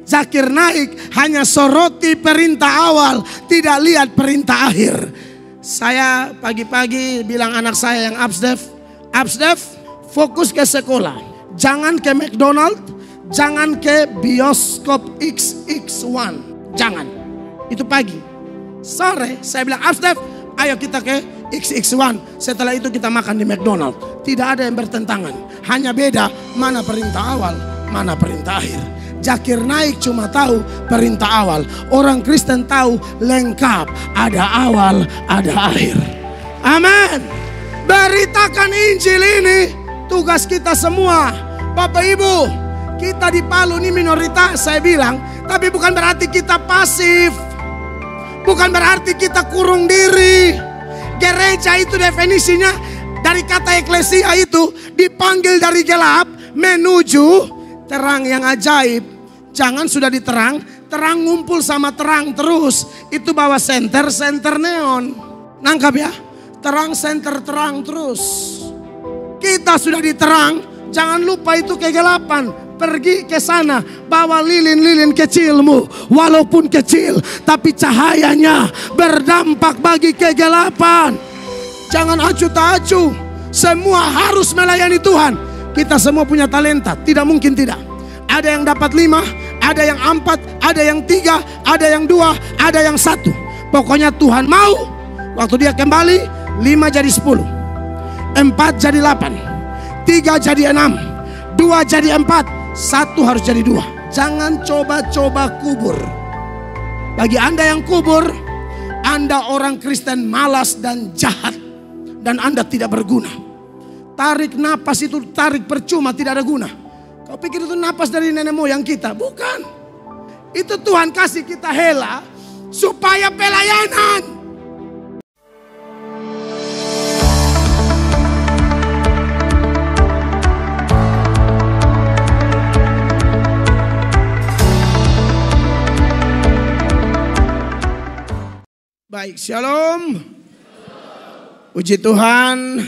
Zakir naik hanya soroti perintah awal, tidak lihat perintah akhir. Saya pagi-pagi bilang anak saya yang Absdev, fokus ke sekolah. Jangan ke McDonald, jangan ke bioskop XX1. Jangan. Itu pagi. Sore saya bilang, Absdev, ayo kita ke XX1. Setelah itu kita makan di McDonald. Tidak ada yang bertentangan. Hanya beda mana perintah awal, mana perintah akhir. Zakir naik cuma tahu perintah awal. Orang Kristen tahu lengkap. Ada awal, ada akhir. Amin. Beritakan Injil ini tugas kita semua. Bapak Ibu, kita di Palu ini minoritas saya bilang. Tapi bukan berarti kita pasif. Bukan berarti kita kurung diri. Gereja itu definisinya dari kata eklesia itu dipanggil dari gelap menuju terang yang ajaib. Jangan sudah diterang, terang ngumpul sama terang terus. Itu bawa senter neon. Nangkap ya? Terang senter terang terus. Kita sudah diterang, jangan lupa itu kegelapan. Pergi ke sana, bawa lilin-lilin kecilmu. Walaupun kecil, tapi cahayanya berdampak bagi kegelapan. Jangan acuh tak acuh. Semua harus melayani Tuhan. Kita semua punya talenta, tidak mungkin tidak. Ada yang dapat 5, ada yang 4, ada yang 3, ada yang 2, ada yang 1. Pokoknya Tuhan mau. Waktu dia kembali, 5 jadi 10, 4 jadi 8, 3 jadi 6, 2 jadi 4, 1 harus jadi 2. Jangan coba-coba kubur. Bagi Anda yang kubur, Anda orang Kristen malas dan jahat. Dan Anda tidak berguna. Tarik napas itu tarik percuma, tidak ada guna. Kau pikir itu napas dari nenek moyang kita? Bukan. Itu Tuhan kasih kita hela supaya pelayanan. Baik, shalom. Puji Tuhan,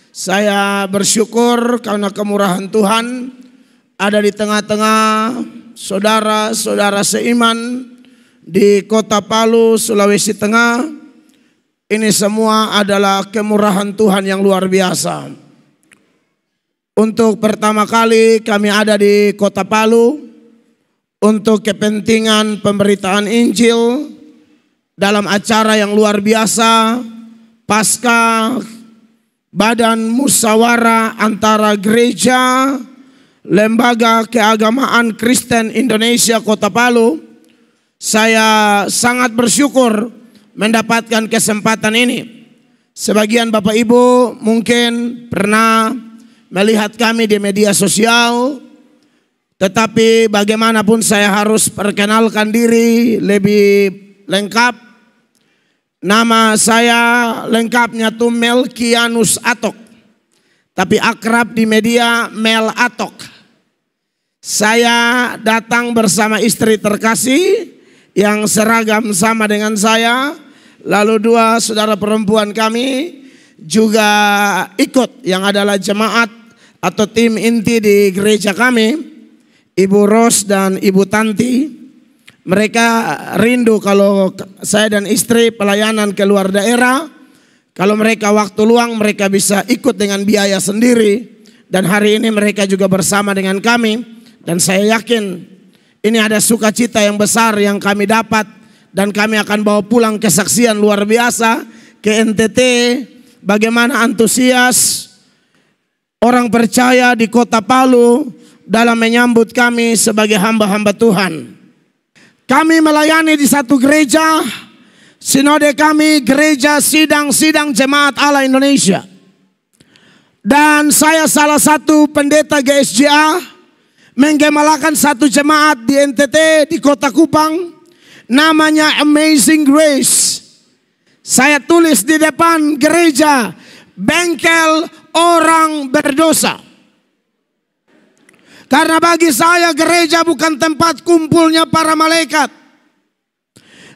saya bersyukur karena kemurahan Tuhan ada di tengah-tengah saudara-saudara seiman di Kota Palu, Sulawesi Tengah. Ini semua adalah kemurahan Tuhan yang luar biasa. Untuk pertama kali kami ada di Kota Palu untuk kepentingan pemberitaan Injil dalam acara yang luar biasa pasca badan musyawarah antara gereja Lembaga Keagamaan Kristen Indonesia Kota Palu. Saya sangat bersyukur mendapatkan kesempatan ini. Sebagian Bapak Ibu mungkin pernah melihat kami di media sosial, tetapi bagaimanapun saya harus perkenalkan diri lebih lengkap. Nama saya lengkapnya tuh Melkianus Atok, tapi akrab di media Mel Atok. Saya datang bersama istri terkasih yang seragam sama dengan saya. Lalu 2 saudara perempuan kami juga ikut yang adalah jemaat atau tim inti di gereja kami, Ibu Ros dan Ibu Tanti. Mereka rindu kalau saya dan istri pelayanan ke luar daerah. Kalau mereka waktu luang mereka bisa ikut dengan biaya sendiri. Dan hari ini mereka juga bersama dengan kami. Dan saya yakin ini ada sukacita yang besar yang kami dapat. Dan kami akan bawa pulang kesaksian luar biasa ke NTT. Bagaimana antusias orang percaya di Kota Palu dalam menyambut kami sebagai hamba-hamba Tuhan. Kami melayani di satu gereja, sinode kami Gereja Sidang Jemaat Allah Indonesia. Dan saya salah satu pendeta GSJA menggemalakan satu jemaat di NTT di Kota Kupang, namanya Amazing Grace. Saya tulis di depan gereja, bengkel orang berdosa. Karena bagi saya gereja bukan tempat kumpulnya para malaikat.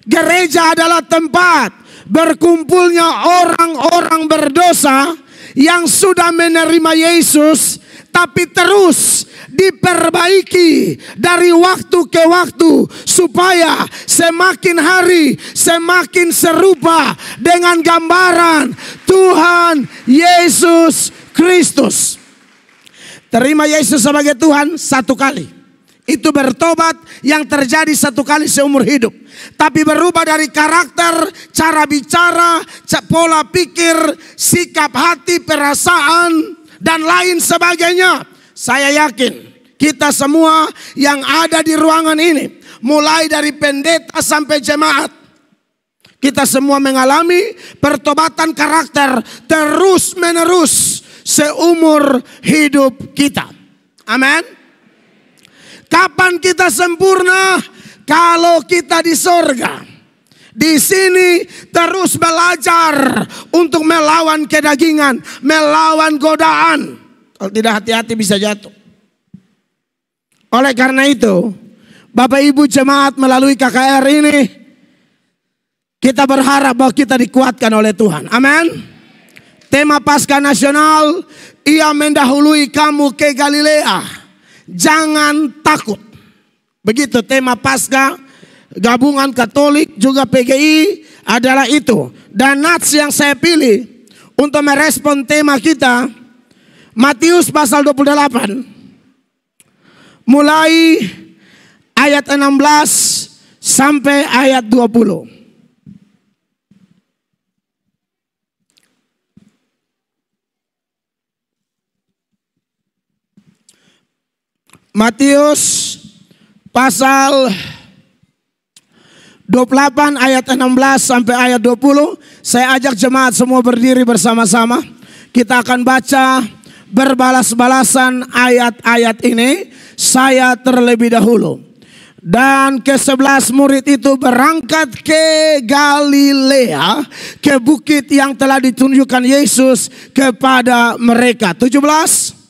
Gereja adalah tempat berkumpulnya orang-orang berdosa yang sudah menerima Yesus tapi terus diperbaiki dari waktu ke waktu supaya semakin hari semakin serupa dengan gambaran Tuhan Yesus Kristus. Terima Yesus sebagai Tuhan satu kali. Itu bertobat yang terjadi satu kali seumur hidup. Tapi berubah dari karakter, cara bicara, pola pikir, sikap hati, perasaan, dan lain sebagainya. Saya yakin kita semua yang ada di ruangan ini, mulai dari pendeta sampai jemaat, kita semua mengalami pertobatan karakter terus menerus seumur hidup kita. Amin. Kapan kita sempurna? Kalau kita di sorga. Di sini terus belajar untuk melawan kedagingan, melawan godaan. Kalau tidak hati-hati bisa jatuh. Oleh karena itu, Bapak Ibu jemaat melalui KKR ini, kita berharap bahwa kita dikuatkan oleh Tuhan. Amin. Tema Paskah Nasional, Ia mendahului kamu ke Galilea. Jangan takut. Begitu tema Paskah gabungan Katolik juga PGI adalah itu. Dan nats yang saya pilih untuk merespon tema kita, Matius pasal 28 mulai ayat 16 sampai ayat 20. Matius pasal 28 ayat 16 sampai ayat 20. Saya ajak jemaat semua berdiri bersama-sama. Kita akan baca berbalas-balasan ayat-ayat ini. Saya terlebih dahulu. Dan ke-11 murid itu berangkat ke Galilea, ke bukit yang telah ditunjukkan Yesus kepada mereka. 17.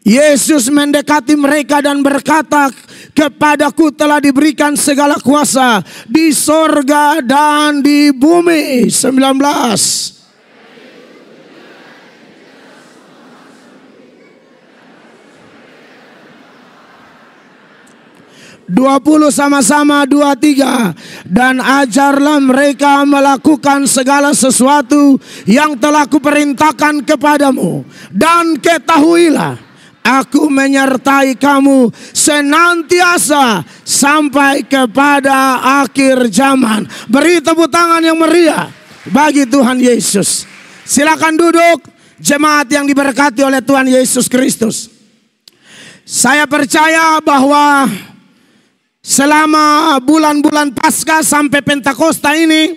Yesus mendekati mereka dan berkata, kepadaku telah diberikan segala kuasa di sorga dan di bumi. 19. Dua puluh sama-sama 23. Dan ajarlah mereka melakukan segala sesuatu yang telah kuperintahkan kepadamu. Dan ketahuilah, aku menyertai kamu senantiasa sampai kepada akhir zaman. Beri tepuk tangan yang meriah bagi Tuhan Yesus. Silakan duduk jemaat yang diberkati oleh Tuhan Yesus Kristus. Saya percaya bahwa selama bulan-bulan Paskah sampai Pentakosta ini,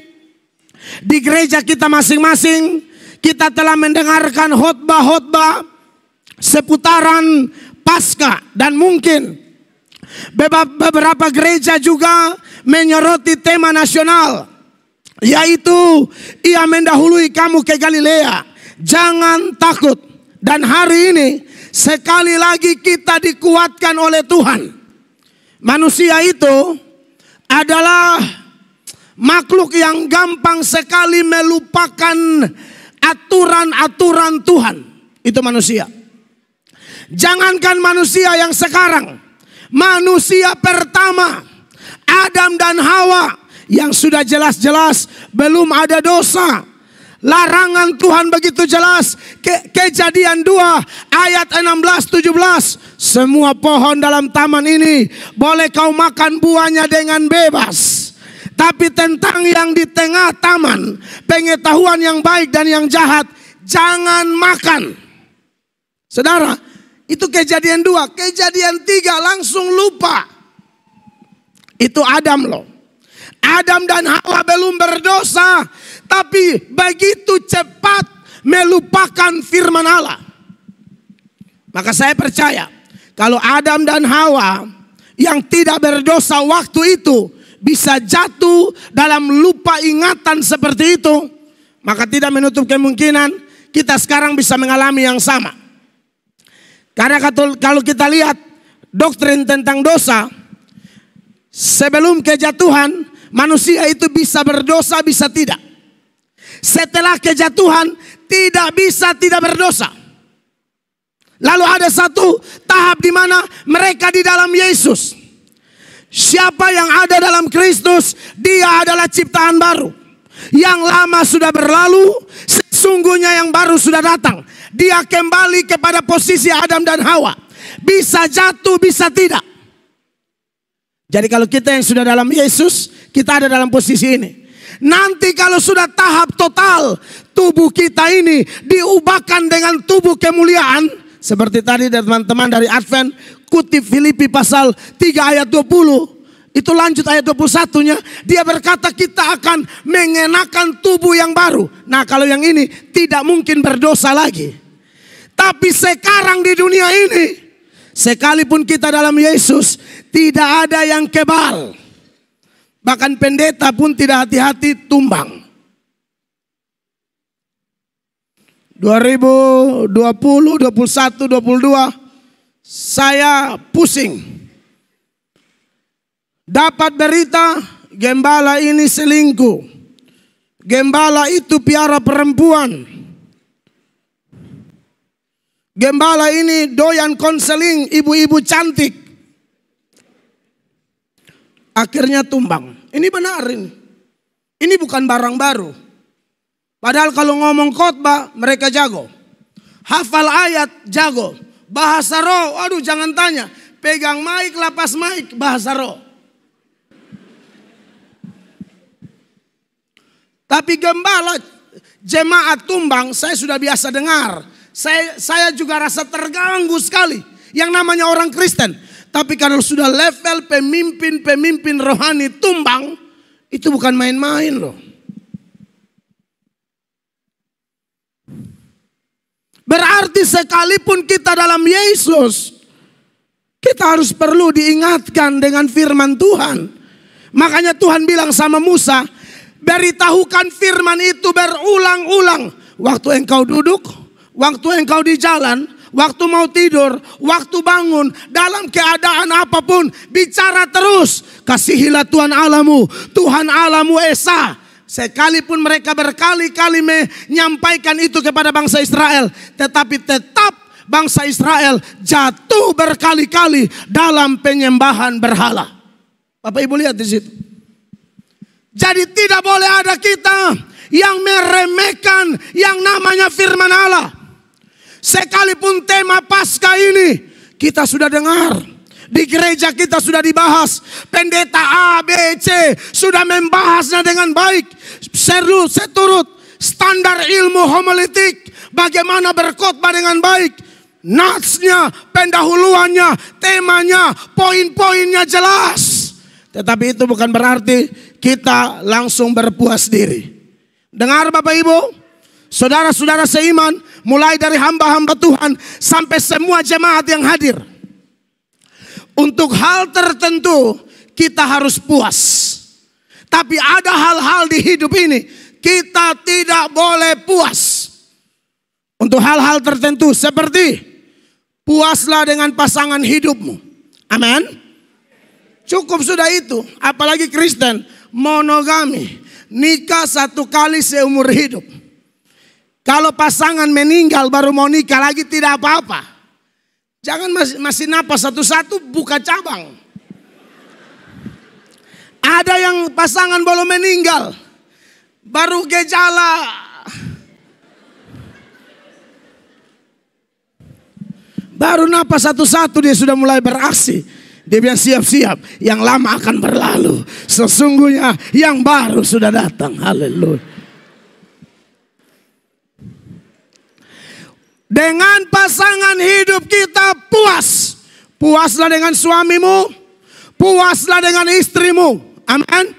di gereja kita masing-masing, kita telah mendengarkan khotbah-khotbah seputaran Paskah. Dan mungkin beberapa gereja juga menyoroti tema nasional, yaitu Ia mendahului kamu ke Galilea, jangan takut. Dan hari ini sekali lagi kita dikuatkan oleh Tuhan. Manusia itu adalah makhluk yang gampang sekali melupakan aturan-aturan Tuhan. Itu manusia. Jangankan manusia yang sekarang, manusia pertama, Adam dan Hawa, yang sudah jelas-jelas belum ada dosa. Larangan Tuhan begitu jelas. Kejadian 2 ayat 16-17. Semua pohon dalam taman ini boleh kau makan buahnya dengan bebas. Tapi tentang yang di tengah taman, pengetahuan yang baik dan yang jahat, jangan makan. Saudara, itu kejadian 2. Kejadian 3 langsung lupa. Itu Adam loh. Adam dan Hawa belum berdosa, tapi begitu cepat melupakan firman Allah. Maka saya percaya, kalau Adam dan Hawa yang tidak berdosa waktu itu bisa jatuh dalam lupa ingatan seperti itu, maka tidak menutup kemungkinan kita sekarang bisa mengalami yang sama. Karena kalau kita lihat doktrin tentang dosa, sebelum kejatuhan manusia itu bisa berdosa bisa tidak. setelah kejatuhan tidak bisa tidak berdosa. Lalu ada satu tahap di mana mereka di dalam Yesus. Siapa yang ada dalam Kristus, dia adalah ciptaan baru. Yang lama sudah berlalu, sesungguhnya yang baru sudah datang. Dia kembali kepada posisi Adam dan Hawa. Bisa jatuh, bisa tidak. Jadi kalau kita yang sudah dalam Yesus, kita ada dalam posisi ini. Nanti kalau sudah tahap total, tubuh kita ini diubahkan dengan tubuh kemuliaan. Seperti tadi teman-teman dari Advent kutip Filipi pasal 3 ayat 20. Itu lanjut ayat 21-nya. Dia berkata kita akan mengenakan tubuh yang baru. Nah kalau yang ini tidak mungkin berdosa lagi. Tapi sekarang di dunia ini, sekalipun kita dalam Yesus, tidak ada yang kebal. Bahkan pendeta pun tidak hati-hati tumbang. 2020, 21, 22 saya pusing. Dapat berita gembala ini selingkuh. Gembala itu piara perempuan. Gembala ini doyan konseling ibu-ibu cantik. Akhirnya tumbang. Ini benar ini. Ini bukan barang baru. Padahal kalau ngomong khotbah mereka jago. Hafal ayat jago. Bahasa roh, aduh jangan tanya. Pegang mic, lapas mic, bahasa roh. Tapi gembala jemaat tumbang saya sudah biasa dengar. Saya juga rasa terganggu sekali. Yang namanya orang Kristen. Tapi kalau sudah level pemimpin rohani tumbang, itu bukan main-main loh. Berarti sekalipun kita dalam Yesus, kita harus perlu diingatkan dengan firman Tuhan. Makanya Tuhan bilang sama Musa, beritahukan firman itu berulang-ulang. Waktu engkau duduk, waktu engkau di jalan, waktu mau tidur, waktu bangun, dalam keadaan apapun, bicara terus. Kasihilah Tuhan Allahmu, Tuhan Allahmu Esa. Sekalipun mereka berkali-kali menyampaikan itu kepada bangsa Israel, tetapi tetap bangsa Israel jatuh berkali-kali dalam penyembahan berhala. Bapak Ibu lihat di situ. Jadi tidak boleh ada kita yang meremehkan yang namanya firman Allah. Sekalipun tema Paskah ini kita sudah dengar. Di gereja kita sudah dibahas. Pendeta A, B, C sudah membahasnya dengan baik. Seturut standar ilmu homiletik. Bagaimana berkhotbah dengan baik. Natsnya, pendahuluannya, temanya, poin-poinnya jelas. Tetapi itu bukan berarti kita langsung berpuas diri. Dengar Bapak Ibu, saudara-saudara seiman, mulai dari hamba-hamba Tuhan sampai semua jemaat yang hadir. Untuk hal tertentu kita harus puas. Tapi ada hal-hal di hidup ini kita tidak boleh puas. Untuk hal-hal tertentu seperti puaslah dengan pasangan hidupmu. Amin. Cukup sudah itu. Apalagi Kristen, monogami. Nikah 1 kali seumur hidup. Kalau pasangan meninggal baru mau nikah lagi tidak apa-apa. Jangan masih napas satu-satu buka cabang. Ada yang pasangan belum meninggal, baru gejala. Baru napas satu-satu dia sudah mulai beraksi. Dia bilang siap-siap, yang lama akan berlalu. Sesungguhnya yang baru sudah datang. Haleluya. Dengan pasangan hidup kita puas. Puaslah dengan suamimu. Puaslah dengan istrimu. Amin.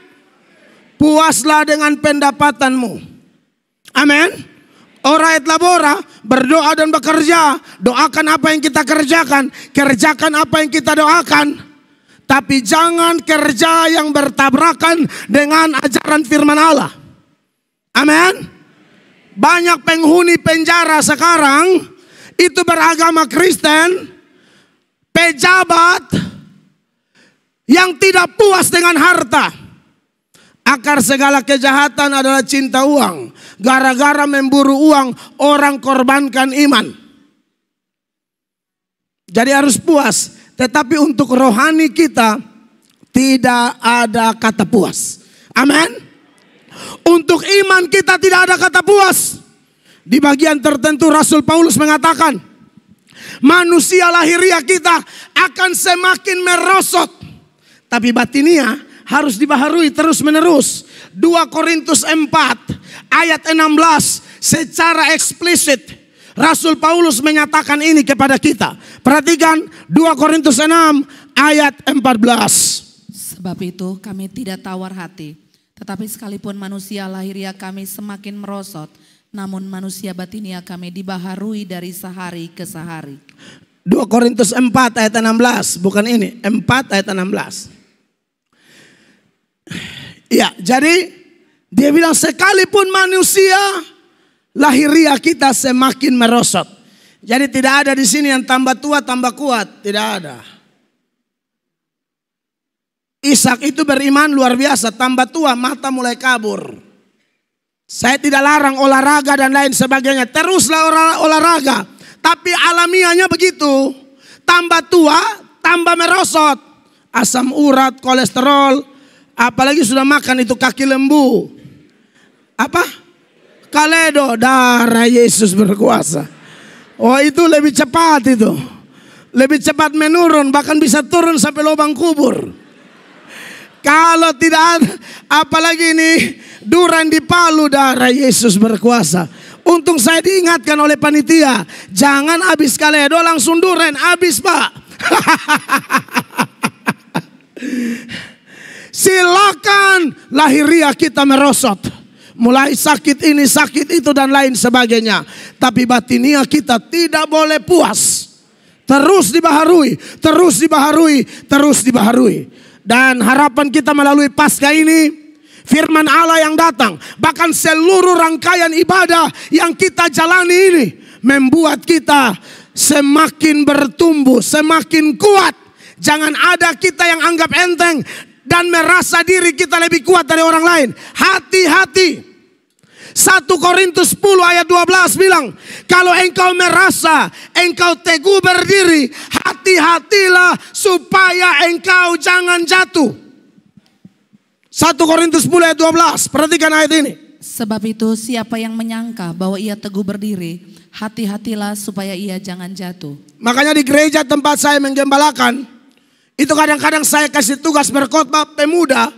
Puaslah dengan pendapatanmu. Amin. Ora et labora, berdoa dan bekerja. Doakan apa yang kita kerjakan. Kerjakan apa yang kita doakan. Tapi jangan kerja yang bertabrakan dengan ajaran firman Allah. Amin. Banyak penghuni penjara sekarang itu beragama Kristen, pejabat yang tidak puas dengan harta. Akar segala kejahatan adalah cinta uang. Gara-gara memburu uang, orang korbankan iman. Jadi harus puas. Tetapi untuk rohani kita tidak ada kata puas. Amin. Untuk iman kita tidak ada kata puas. Di bagian tertentu Rasul Paulus mengatakan, manusia lahiriah kita akan semakin merosot, tapi batinia harus dibaharui terus menerus. 2 Korintus 4 ayat 16 secara eksplisit Rasul Paulus menyatakan ini kepada kita. Perhatikan 2 Korintus 6 ayat 14. Sebab itu kami tidak tawar hati, tetapi sekalipun manusia lahiriah kami semakin merosot, namun manusia batinia kami dibaharui dari sehari ke sehari. 2 Korintus 4 ayat 16, bukan ini, 4 ayat 16. Ya, jadi dia bilang sekalipun manusia lahiriah kita semakin merosot. Jadi tidak ada di sini yang tambah tua tambah kuat, tidak ada. Ishak itu beriman luar biasa, tambah tua mata mulai kabur. Saya tidak larang olahraga dan lain sebagainya, teruslah olahraga. Tapi alamiahnya begitu, tambah tua tambah merosot. Asam urat, kolesterol, apalagi sudah makan itu kaki lembu. Apa? Kaledo, darah Yesus berkuasa. Oh itu lebih cepat itu. Lebih cepat menurun, bahkan bisa turun sampai lubang kubur. Kalau tidak ada, apalagi ini duran di Palu, darah Yesus berkuasa. Untung saya diingatkan oleh panitia, jangan habis kaledo langsung duren, habis Pak. Silakan lahiriah kita merosot. Mulai sakit ini, sakit itu dan lain sebagainya. Tapi batinia kita tidak boleh puas. Terus dibaharui, terus dibaharui, terus dibaharui. Dan harapan kita melalui Paskah ini, firman Allah yang datang, bahkan seluruh rangkaian ibadah yang kita jalani ini, membuat kita semakin bertumbuh, semakin kuat. Jangan ada kita yang anggap enteng dan merasa diri kita lebih kuat dari orang lain. Hati-hati. 1 Korintus 10 ayat 12 bilang, kalau engkau merasa engkau teguh berdiri, hati-hatilah supaya engkau jangan jatuh. 1 Korintus 10 ayat 12, perhatikan ayat ini. Sebab itu siapa yang menyangka bahwa ia teguh berdiri, hati-hatilah supaya ia jangan jatuh. Makanya di gereja tempat saya menggembalakan, itu kadang-kadang saya kasih tugas berkhotbah pemuda,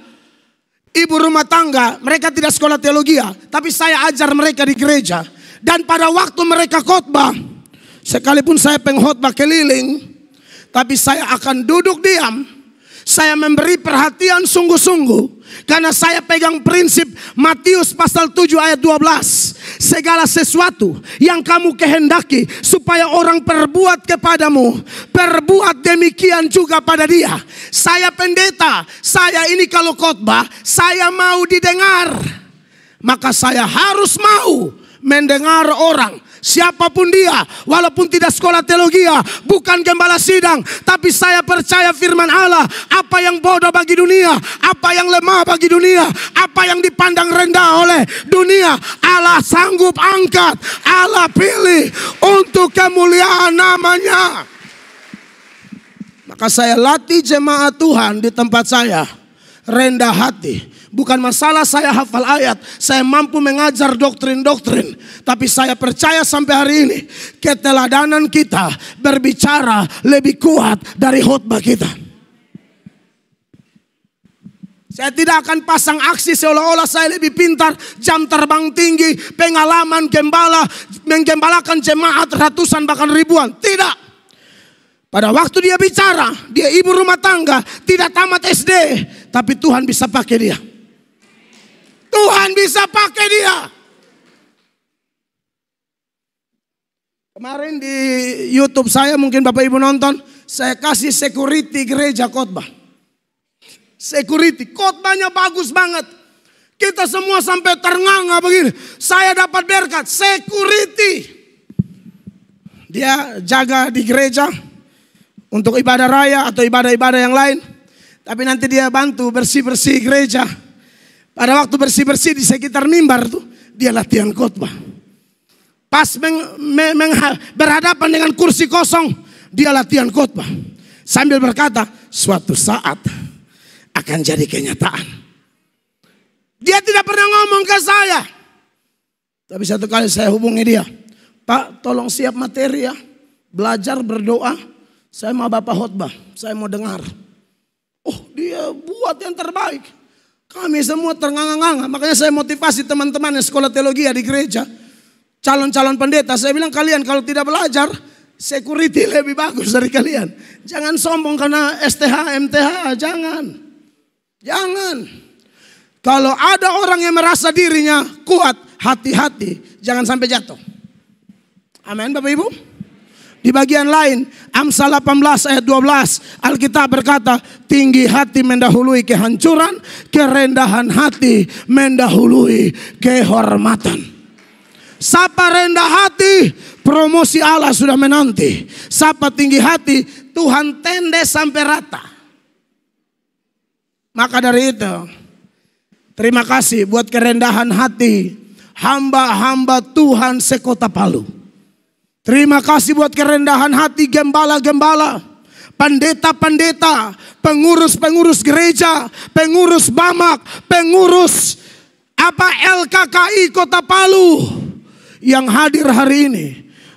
ibu rumah tangga, mereka tidak sekolah teologi, tapi saya ajar mereka di gereja. Dan pada waktu mereka khotbah, sekalipun saya pengkhotbah keliling, tapi saya akan duduk diam. Saya memberi perhatian sungguh-sungguh. Karena saya pegang prinsip Matius pasal 7 ayat 12. Segala sesuatu yang kamu kehendaki supaya orang perbuat kepadamu, perbuat demikian juga pada dia. Saya pendeta, saya ini kalau khotbah, saya mau didengar. Maka saya harus mau mendengar orang. Siapapun dia, walaupun tidak sekolah teologi, bukan gembala sidang, tapi saya percaya firman Allah. Apa yang bodoh bagi dunia, apa yang lemah bagi dunia, apa yang dipandang rendah oleh dunia, Allah sanggup angkat, Allah pilih untuk kemuliaan namanya. Maka saya latih jemaat Tuhan di tempat saya, rendah hati. Bukan masalah saya hafal ayat, saya mampu mengajar doktrin-doktrin. Tapi saya percaya sampai hari ini, keteladanan kita berbicara lebih kuat dari khotbah kita. Saya tidak akan pasang aksi seolah-olah saya lebih pintar, jam terbang tinggi, pengalaman gembala, menggembalakan jemaat ratusan bahkan ribuan. Tidak. Pada waktu dia bicara, dia ibu rumah tangga, tidak tamat SD, tapi Tuhan bisa pakai dia. Tuhan bisa pakai dia. Kemarin di YouTube saya, mungkin Bapak Ibu nonton, saya kasih security gereja khotbah. Security, khotbahnya bagus banget. Kita semua sampai ternganga begini. Saya dapat berkat, security. Dia jaga di gereja untuk ibadah raya atau ibadah-ibadah yang lain. Tapi nanti dia bantu bersih-bersih gereja. Pada waktu bersih-bersih di sekitar mimbar tuh, dia latihan khotbah. Pas berhadapan dengan kursi kosong, dia latihan khotbah. Sambil berkata, suatu saat akan jadi kenyataan. Dia tidak pernah ngomong ke saya. Tapi satu kali saya hubungi dia. Pak, tolong siap materi ya. Belajar, berdoa. Saya mau Bapak khotbah. Saya mau dengar. Oh, dia buat yang terbaik. Kami semua ternganga-nganga. Makanya saya motivasi teman-teman yang sekolah teologi di gereja. Calon-calon pendeta. Saya bilang kalian kalau tidak belajar, security lebih bagus dari kalian. Jangan sombong karena STH, MTH. Jangan. Kalau ada orang yang merasa dirinya kuat, hati-hati. Jangan sampai jatuh. Amin Bapak Ibu. Di bagian lain, Amsal 18 ayat 12, Alkitab berkata, tinggi hati mendahului kehancuran, kerendahan hati mendahului kehormatan. Sapa rendah hati, promosi Allah sudah menanti. Sapa tinggi hati, Tuhan tende sampai rata. Maka dari itu, terima kasih buat kerendahan hati hamba-hamba Tuhan sekota Palu. Terima kasih buat kerendahan hati gembala-gembala, pendeta-pendeta, pengurus-pengurus gereja, pengurus Bamak, pengurus LKKI Kota Palu yang hadir hari ini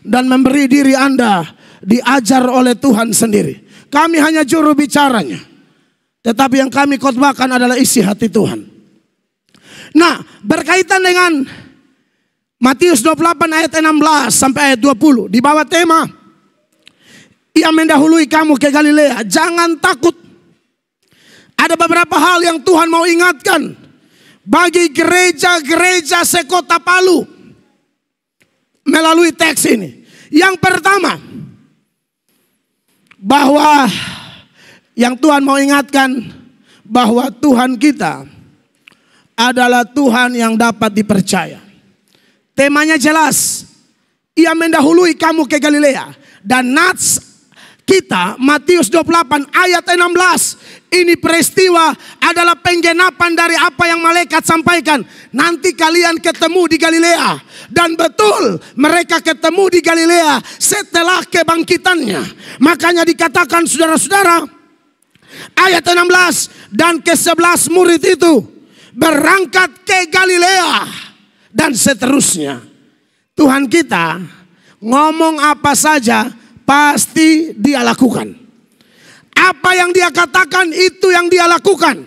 dan memberi diri Anda diajar oleh Tuhan sendiri. Kami hanya juru bicaranya, tetapi yang kami khotbahkan adalah isi hati Tuhan. Nah, berkaitan dengan Matius 28 ayat 16 sampai ayat 20. Di bawah tema, Ia mendahului kamu ke Galilea. Jangan takut. Ada beberapa hal yang Tuhan mau ingatkan bagi gereja-gereja sekota Palu melalui teks ini. Yang pertama, bahwa yang Tuhan mau ingatkan bahwa Tuhan kita adalah Tuhan yang dapat dipercaya. Temanya jelas, Ia mendahului kamu ke Galilea. Dan nats kita Matius 28 ayat 16. Ini peristiwa adalah penggenapan dari apa yang malaikat sampaikan. Nanti kalian ketemu di Galilea. Dan betul mereka ketemu di Galilea setelah kebangkitannya. Makanya dikatakan saudara-saudara, ayat 16, dan ke-11 murid itu berangkat ke Galilea. Dan seterusnya. Tuhan kita ngomong apa saja pasti Dia lakukan. Apa yang Dia katakan itu yang Dia lakukan.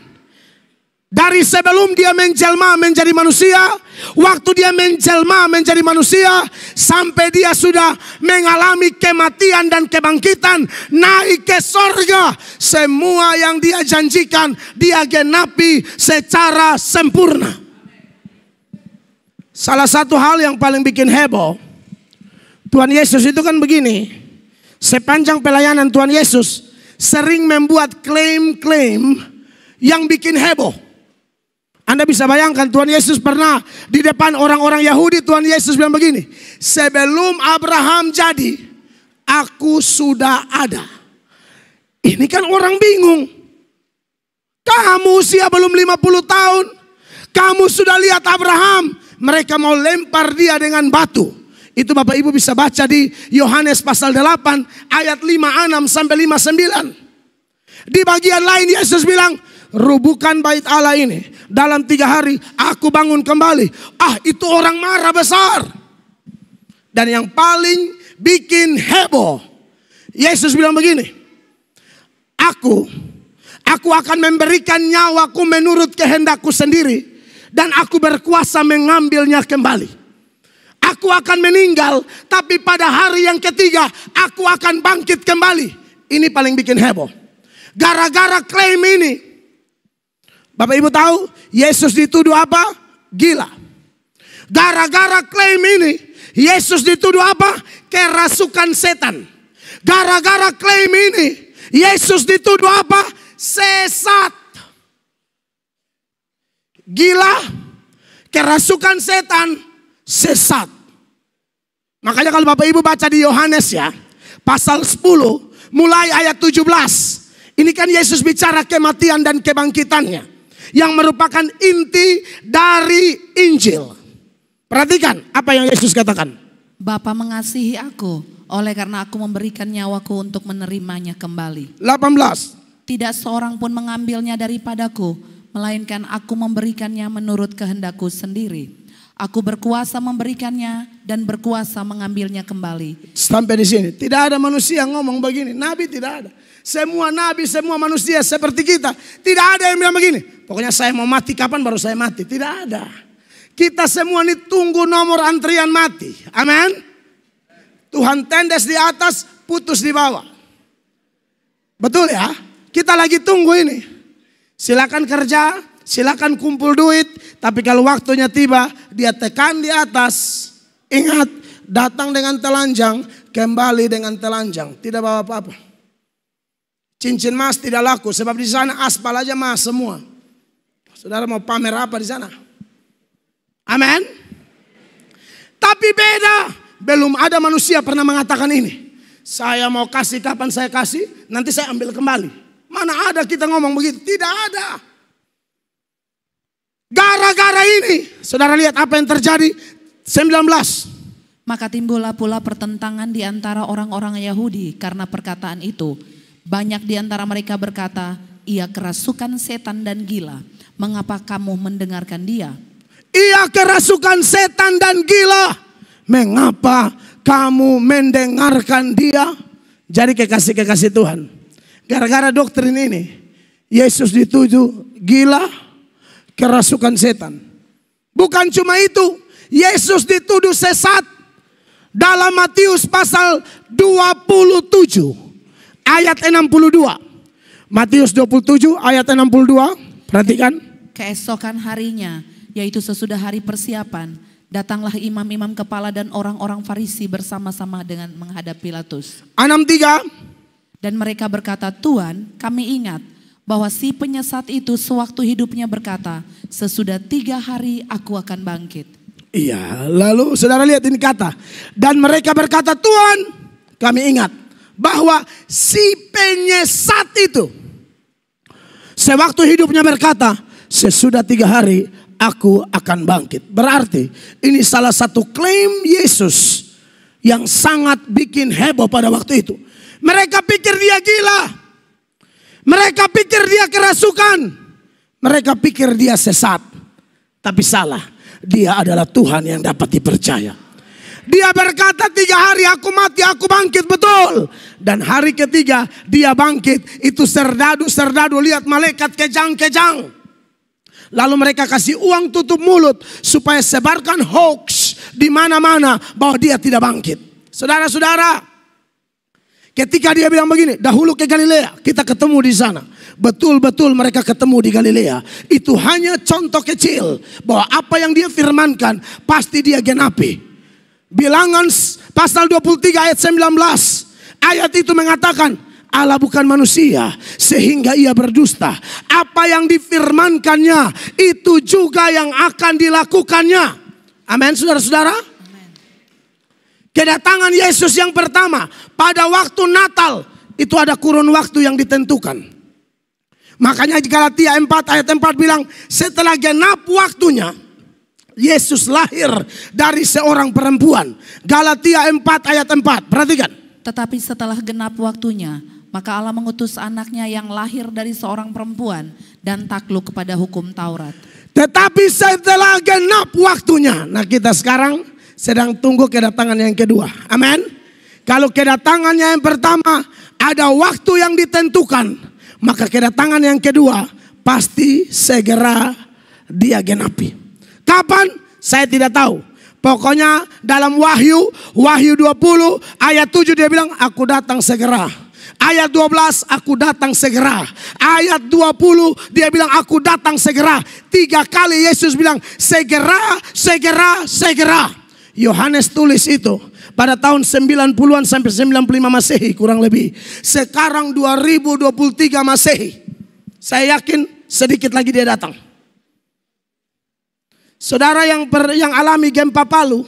Dari sebelum Dia menjelma menjadi manusia, waktu Dia menjelma menjadi manusia, sampai Dia sudah mengalami kematian dan kebangkitan, naik ke sorga, semua yang Dia janjikan Dia genapi secara sempurna. Salah satu hal yang paling bikin heboh, Tuhan Yesus itu kan begini. Sepanjang pelayanan Tuhan Yesus sering membuat klaim-klaim yang bikin heboh. Anda bisa bayangkan Tuhan Yesus pernah di depan orang-orang Yahudi, Tuhan Yesus bilang begini, sebelum Abraham jadi, aku sudah ada. Ini kan orang bingung. Kamu usia belum 50 tahun, kamu sudah lihat Abraham. Mereka mau lempar dia dengan batu. Itu Bapak Ibu bisa baca di Yohanes pasal 8 ayat 56 sampai 59. Di bagian lain Yesus bilang, rubuhkan bait Allah ini. Dalam 3 hari aku bangun kembali. Itu orang marah besar. Dan yang paling bikin heboh, Yesus bilang begini, Aku akan memberikan nyawaku menurut kehendakku sendiri. Dan aku berkuasa mengambilnya kembali. Aku akan meninggal, tapi pada hari yang ketiga aku akan bangkit kembali. Ini paling bikin heboh. Gara-gara klaim ini, Bapak Ibu tahu Yesus dituduh apa? Gila. Gara-gara klaim ini Yesus dituduh apa? Kerasukan setan. Gara-gara klaim ini Yesus dituduh apa? Sesat. Gila, kerasukan setan, sesat. Makanya kalau Bapak Ibu baca di Yohanes ya, pasal 10 mulai ayat 17. Ini kan Yesus bicara kematian dan kebangkitannya. yang merupakan inti dari Injil. Perhatikan apa yang Yesus katakan. Bapa mengasihi aku, oleh karena aku memberikan nyawaku untuk menerimanya kembali. 18. Tidak seorang pun mengambilnya daripadaku, melainkan aku memberikannya menurut kehendakku sendiri. Aku berkuasa memberikannya dan berkuasa mengambilnya kembali. Sampai di sini. Tidak ada manusia yang ngomong begini. Nabi tidak ada. Semua nabi, semua manusia seperti kita. Tidak ada yang bilang begini. Pokoknya saya mau mati kapan baru saya mati. Tidak ada. Kita semua ini tunggu nomor antrian mati. Amin. Tuhan tendes di atas, putus di bawah. Betul ya? Kita lagi tunggu ini. Silakan kerja, silakan kumpul duit. Tapi kalau waktunya tiba, dia tekan di atas. Ingat, datang dengan telanjang, kembali dengan telanjang. Tidak bawa apa-apa. Cincin emas tidak laku, sebab di sana aspal aja emas semua. Saudara mau pamer apa di sana? Amin. Tapi beda. Belum ada manusia pernah mengatakan ini. Saya mau kasih kapan saya kasih, nanti saya ambil kembali. Mana ada kita ngomong begitu? Tidak ada. Gara-gara ini, saudara lihat apa yang terjadi. 19. Maka timbullah pula pertentangan di antara orang-orang Yahudi karena perkataan itu. Banyak di antara mereka berkata, ia kerasukan setan dan gila. Mengapa kamu mendengarkan dia? Ia kerasukan setan dan gila. Mengapa kamu mendengarkan dia? Jadi kekasih-kekasih Tuhan. Gara-gara doktrin ini, Yesus dituduh gila, kerasukan setan. Bukan cuma itu, Yesus dituduh sesat. Dalam Matius pasal 27 ayat 62. Matius 27 ayat 62. Perhatikan. Keesokan harinya, yaitu sesudah hari persiapan, datanglah imam-imam kepala dan orang-orang Farisi bersama-sama dengan menghadap Pilatus. 63. Dan mereka berkata, Tuan, kami ingat bahwa si penyesat itu sewaktu hidupnya berkata, sesudah 3 hari aku akan bangkit. Iya, lalu saudara lihat ini kata. Dan mereka berkata, Tuan, kami ingat bahwa si penyesat itu sewaktu hidupnya berkata, sesudah 3 hari aku akan bangkit. Berarti ini salah satu klaim Yesus yang sangat bikin heboh pada waktu itu. Mereka pikir dia gila. Mereka pikir dia kerasukan. Mereka pikir dia sesat. Tapi salah. Dia adalah Tuhan yang dapat dipercaya. Dia berkata 3 hari aku mati, aku bangkit, betul. Dan hari ketiga dia bangkit. Itu serdadu-serdadu lihat malaikat kejang-kejang. Lalu mereka kasih uang tutup mulut supaya sebarkan hoax di mana-mana bahwa dia tidak bangkit. Saudara-saudara, ketika dia bilang begini, dahulu ke Galilea, kita ketemu di sana. Betul-betul mereka ketemu di Galilea. Itu hanya contoh kecil bahwa apa yang dia firmankan pasti dia genapi. Bilangan pasal 23 ayat 19. Ayat itu mengatakan, Allah bukan manusia sehingga ia berdusta. Apa yang difirmankannya itu juga yang akan dilakukannya. Amin, saudara-saudara. Kedatangan Yesus yang pertama pada waktu Natal itu ada kurun waktu yang ditentukan. Makanya Galatia 4 ayat 4 bilang, setelah genap waktunya Yesus lahir dari seorang perempuan. Galatia 4 ayat 4. Perhatikan. Tetapi setelah genap waktunya, maka Allah mengutus anaknya yang lahir dari seorang perempuan dan takluk kepada hukum Taurat. Tetapi setelah genap waktunya. Nah, kita sekarang sedang tunggu kedatangan yang kedua. Amin. Kalau kedatangannya yang pertama ada waktu yang ditentukan, maka kedatangan yang kedua pasti segera dia genapi. Kapan? Saya tidak tahu. Pokoknya dalam Wahyu 20 ayat 7 dia bilang, aku datang segera. Ayat 12, aku datang segera. Ayat 20, dia bilang aku datang segera. 3 kali Yesus bilang segera, segera, segera. Yohanes tulis itu pada tahun 90-an sampai 95 Masehi kurang lebih. Sekarang 2023 Masehi. Saya yakin sedikit lagi dia datang. Saudara yang alami gempa Palu,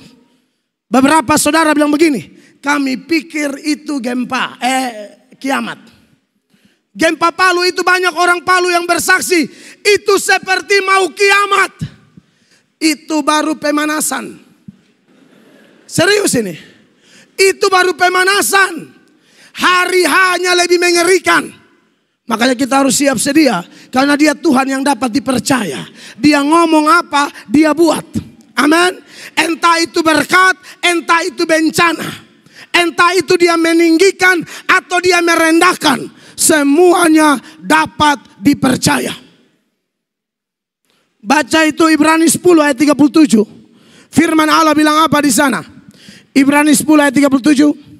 beberapa saudara bilang begini, kami pikir itu gempa, kiamat. Gempa Palu itu banyak orang Palu yang bersaksi. Itu seperti mau kiamat. Itu baru pemanasan. Serius ini. Itu baru pemanasan. Hari hanya lebih mengerikan. Makanya kita harus siap sedia. Karena dia Tuhan yang dapat dipercaya. Dia ngomong apa, dia buat. Amin. Entah itu berkat, entah itu bencana. Entah itu dia meninggikan atau dia merendahkan. Semuanya dapat dipercaya. Baca itu Ibrani 10 ayat 37. Firman Allah bilang apa di sana? Ibrani 10 ayat 37.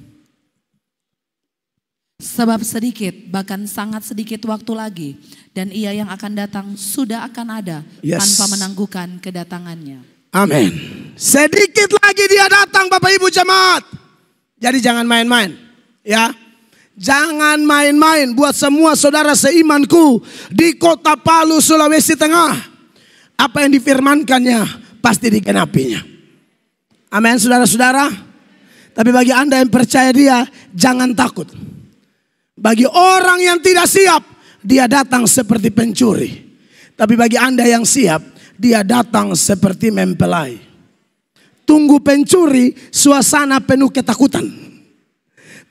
Sebab sedikit, bahkan sangat sedikit waktu lagi, dan ia yang akan datang sudah akan ada, tanpa menangguhkan kedatangannya. Amin. Sedikit lagi dia datang, Bapak Ibu jemaat. Jadi jangan main-main, ya. Jangan main-main buat semua saudara seimanku di kota Palu, Sulawesi Tengah. Apa yang difirmankannya pasti dikenapinya. Amin, saudara-saudara. Tapi bagi Anda yang percaya dia, jangan takut. Bagi orang yang tidak siap, dia datang seperti pencuri. Tapi bagi Anda yang siap, dia datang seperti mempelai. Tunggu pencuri, suasana penuh ketakutan.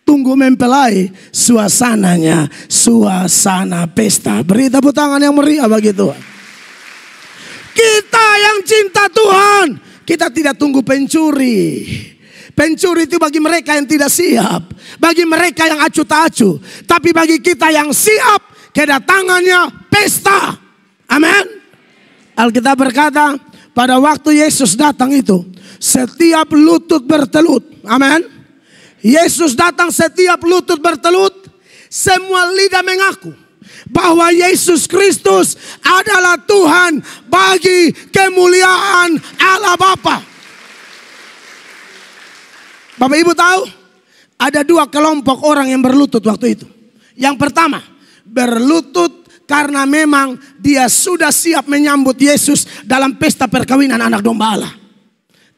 Tunggu mempelai, suasananya suasana pesta. Beri tepuk tangan yang meriah bagi Tuhan. Kita yang cinta Tuhan, kita tidak tunggu pencuri. Pencuri itu bagi mereka yang tidak siap, bagi mereka yang acuh tak acuh. Tapi bagi kita yang siap, kedatangannya pesta. Amin. Alkitab berkata, pada waktu Yesus datang itu, setiap lutut bertelut. Amin. Yesus datang, setiap lutut bertelut, semua lidah mengaku bahwa Yesus Kristus adalah Tuhan bagi kemuliaan Allah Bapa. Bapak Ibu tahu, ada dua kelompok orang yang berlutut waktu itu. Yang pertama, berlutut karena memang dia sudah siap menyambut Yesus dalam pesta perkawinan anak domba Allah.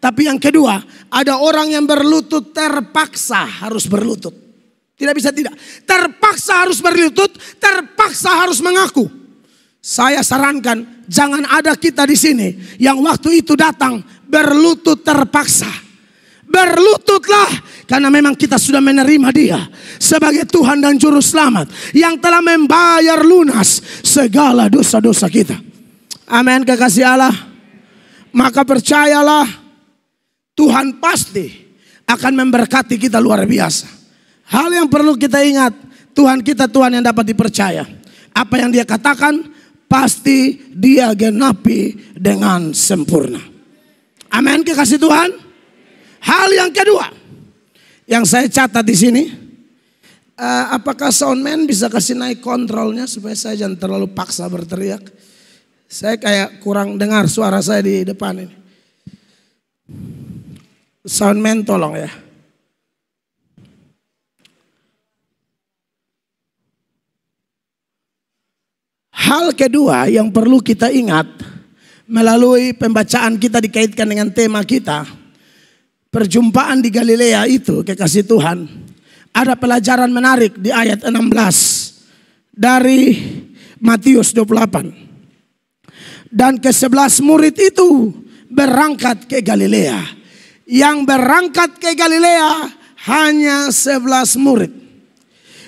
Tapi yang kedua, ada orang yang berlutut terpaksa harus berlutut. Tidak bisa tidak. Terpaksa harus berlutut, terpaksa harus mengaku. Saya sarankan, jangan ada kita di sini yang waktu itu datang berlutut terpaksa. Berlututlah karena memang kita sudah menerima dia sebagai Tuhan dan Juru Selamat yang telah membayar lunas segala dosa-dosa kita. Amin, kekasih Allah. Maka percayalah, Tuhan pasti akan memberkati kita luar biasa. Hal yang perlu kita ingat, Tuhan kita Tuhan yang dapat dipercaya. Apa yang dia katakan pasti dia genapi dengan sempurna. Amin, kekasih Tuhan. Hal yang kedua yang saya catat di sini, apakah soundman bisa kasih naik kontrolnya supaya saya jangan terlalu paksa berteriak. Saya kayak kurang dengar suara saya di depan ini. Soundman tolong ya. Hal kedua yang perlu kita ingat melalui pembacaan kita dikaitkan dengan tema kita. Perjumpaan di Galilea itu, kekasih Tuhan, ada pelajaran menarik di ayat 16 dari Matius 28. Dan ke-11 murid itu berangkat ke Galilea. Yang berangkat ke Galilea hanya 11 murid.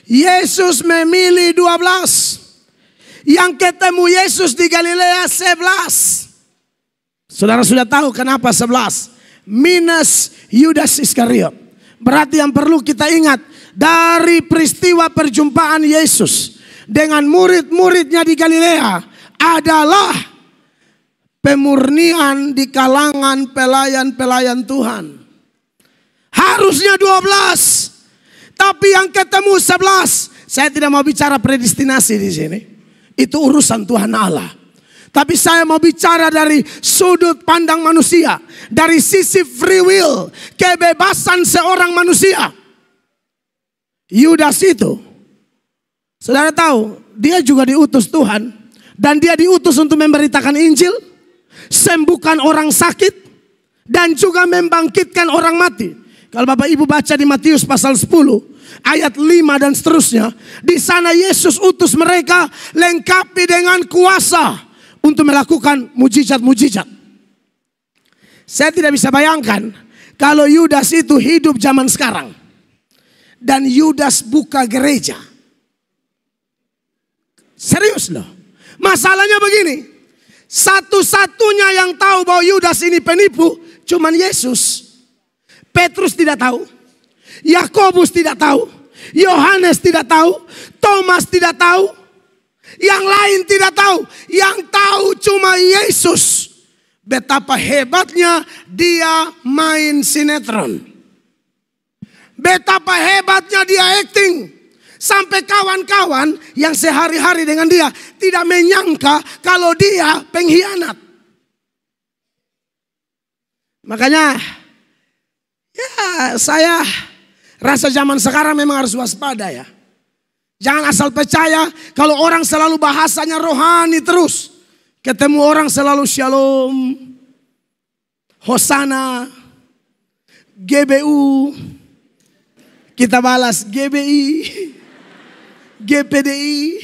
Yesus memilih 12. Yang ketemu Yesus di Galilea 11. Saudara sudah tahu kenapa 11? Minus Yudas Iskariot. Berarti yang perlu kita ingat dari peristiwa perjumpaan Yesus dengan murid-muridnya di Galilea adalah pemurnian di kalangan pelayan-pelayan Tuhan. Harusnya 12, tapi yang ketemu 11. Saya tidak mau bicara predestinasi di sini. Itu urusan Tuhan Allah. Tapi saya mau bicara dari sudut pandang manusia. Dari sisi free will. Kebebasan seorang manusia. Yudas itu, saudara tahu, dia juga diutus Tuhan. Dan dia diutus untuk memberitakan Injil. Sembuhkan orang sakit. Dan juga membangkitkan orang mati. Kalau Bapak Ibu baca di Matius pasal 10. ayat 5 dan seterusnya. Di sana Yesus utus mereka lengkapi dengan kuasa untuk melakukan mujizat-mujizat. Saya tidak bisa bayangkan kalau Yudas itu hidup zaman sekarang dan Yudas buka gereja. Serius loh. Masalahnya begini, satu-satunya yang tahu bahwa Yudas ini penipu cuman Yesus. Petrus tidak tahu, Yakobus tidak tahu, Yohanes tidak tahu, Thomas tidak tahu, yang lain tidak tahu. Yang tahu cuma Yesus. Betapa hebatnya dia main sinetron. Betapa hebatnya dia acting. Sampai kawan-kawan yang sehari-hari dengan dia tidak menyangka kalau dia pengkhianat. Makanya ya saya rasa zaman sekarang memang harus waspada ya. Jangan asal percaya kalau orang selalu bahasanya rohani terus. Ketemu orang selalu shalom, hosana, GBU. Kita balas GBI, GPDI,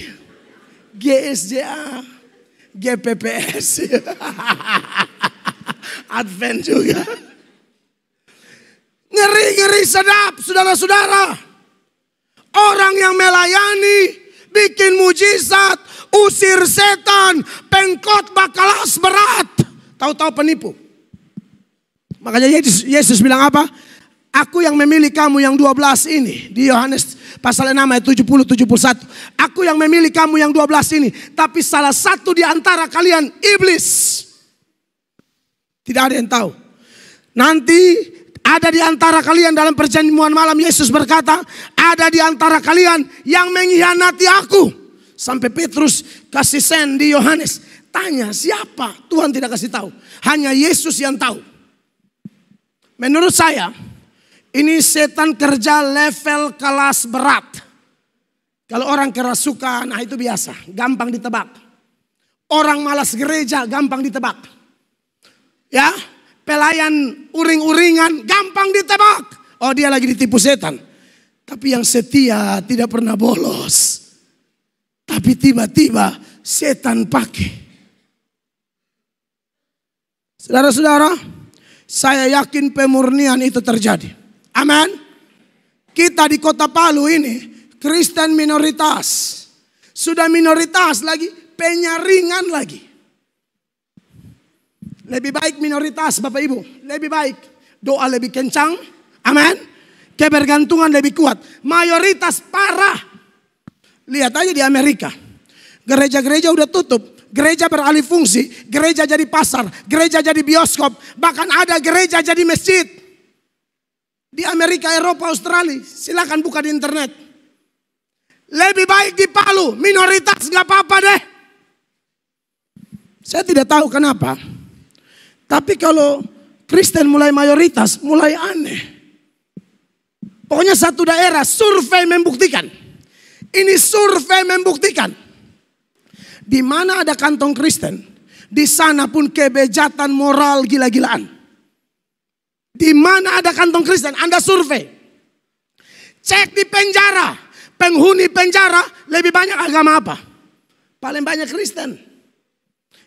GSJA, GPPS. Advent juga. Ngeri-ngeri sedap saudara-saudara. Orang yang melayani, bikin mujizat, usir setan, pengkhotbah kelas berat. Tahu-tahu penipu. Makanya Yesus bilang apa? Aku yang memilih kamu yang 12 ini. Di Yohanes pasal 6 ayat 70-71. Aku yang memilih kamu yang 12 ini. Tapi salah satu di antara kalian iblis. Tidak ada yang tahu. Nanti ada di antara kalian dalam perjamuan malam Yesus berkata, ada di antara kalian yang mengkhianati aku. Sampai Petrus kasih sen di Yohanes. Tanya siapa? Tuhan tidak kasih tahu. Hanya Yesus yang tahu. Menurut saya, ini setan kerja level kelas berat. Kalau orang kerasukan, nah itu biasa. Gampang ditebak. Orang malas gereja, gampang ditebak. Ya, pelayan uring-uringan, gampang ditebak. Oh, dia lagi ditipu setan. Tapi yang setia tidak pernah bolos. Tapi tiba-tiba setan pakai. Saudara-saudara, saya yakin pemurnian itu terjadi. Amin. Kita di kota Palu ini Kristen minoritas. Sudah minoritas lagi, penyaringan lagi. Lebih baik minoritas Bapak Ibu. Lebih baik. Doa lebih kencang. Amin. Kebergantungan lebih kuat. Mayoritas parah. Lihat aja di Amerika. Gereja-gereja udah tutup. Gereja beralih fungsi. Gereja jadi pasar. Gereja jadi bioskop. Bahkan ada gereja jadi masjid. Di Amerika, Eropa, Australia. Silakan buka di internet. Lebih baik di Palu. Minoritas gak apa-apa deh. Saya tidak tahu kenapa. Tapi kalau Kristen mulai mayoritas, mulai aneh. Pokoknya satu daerah survei membuktikan. Ini survei membuktikan. Di mana ada kantong Kristen, di sana pun kebejatan moral gila-gilaan. Di mana ada kantong Kristen, Anda survei. Cek di penjara, penghuni penjara lebih banyak agama apa? Paling banyak Kristen.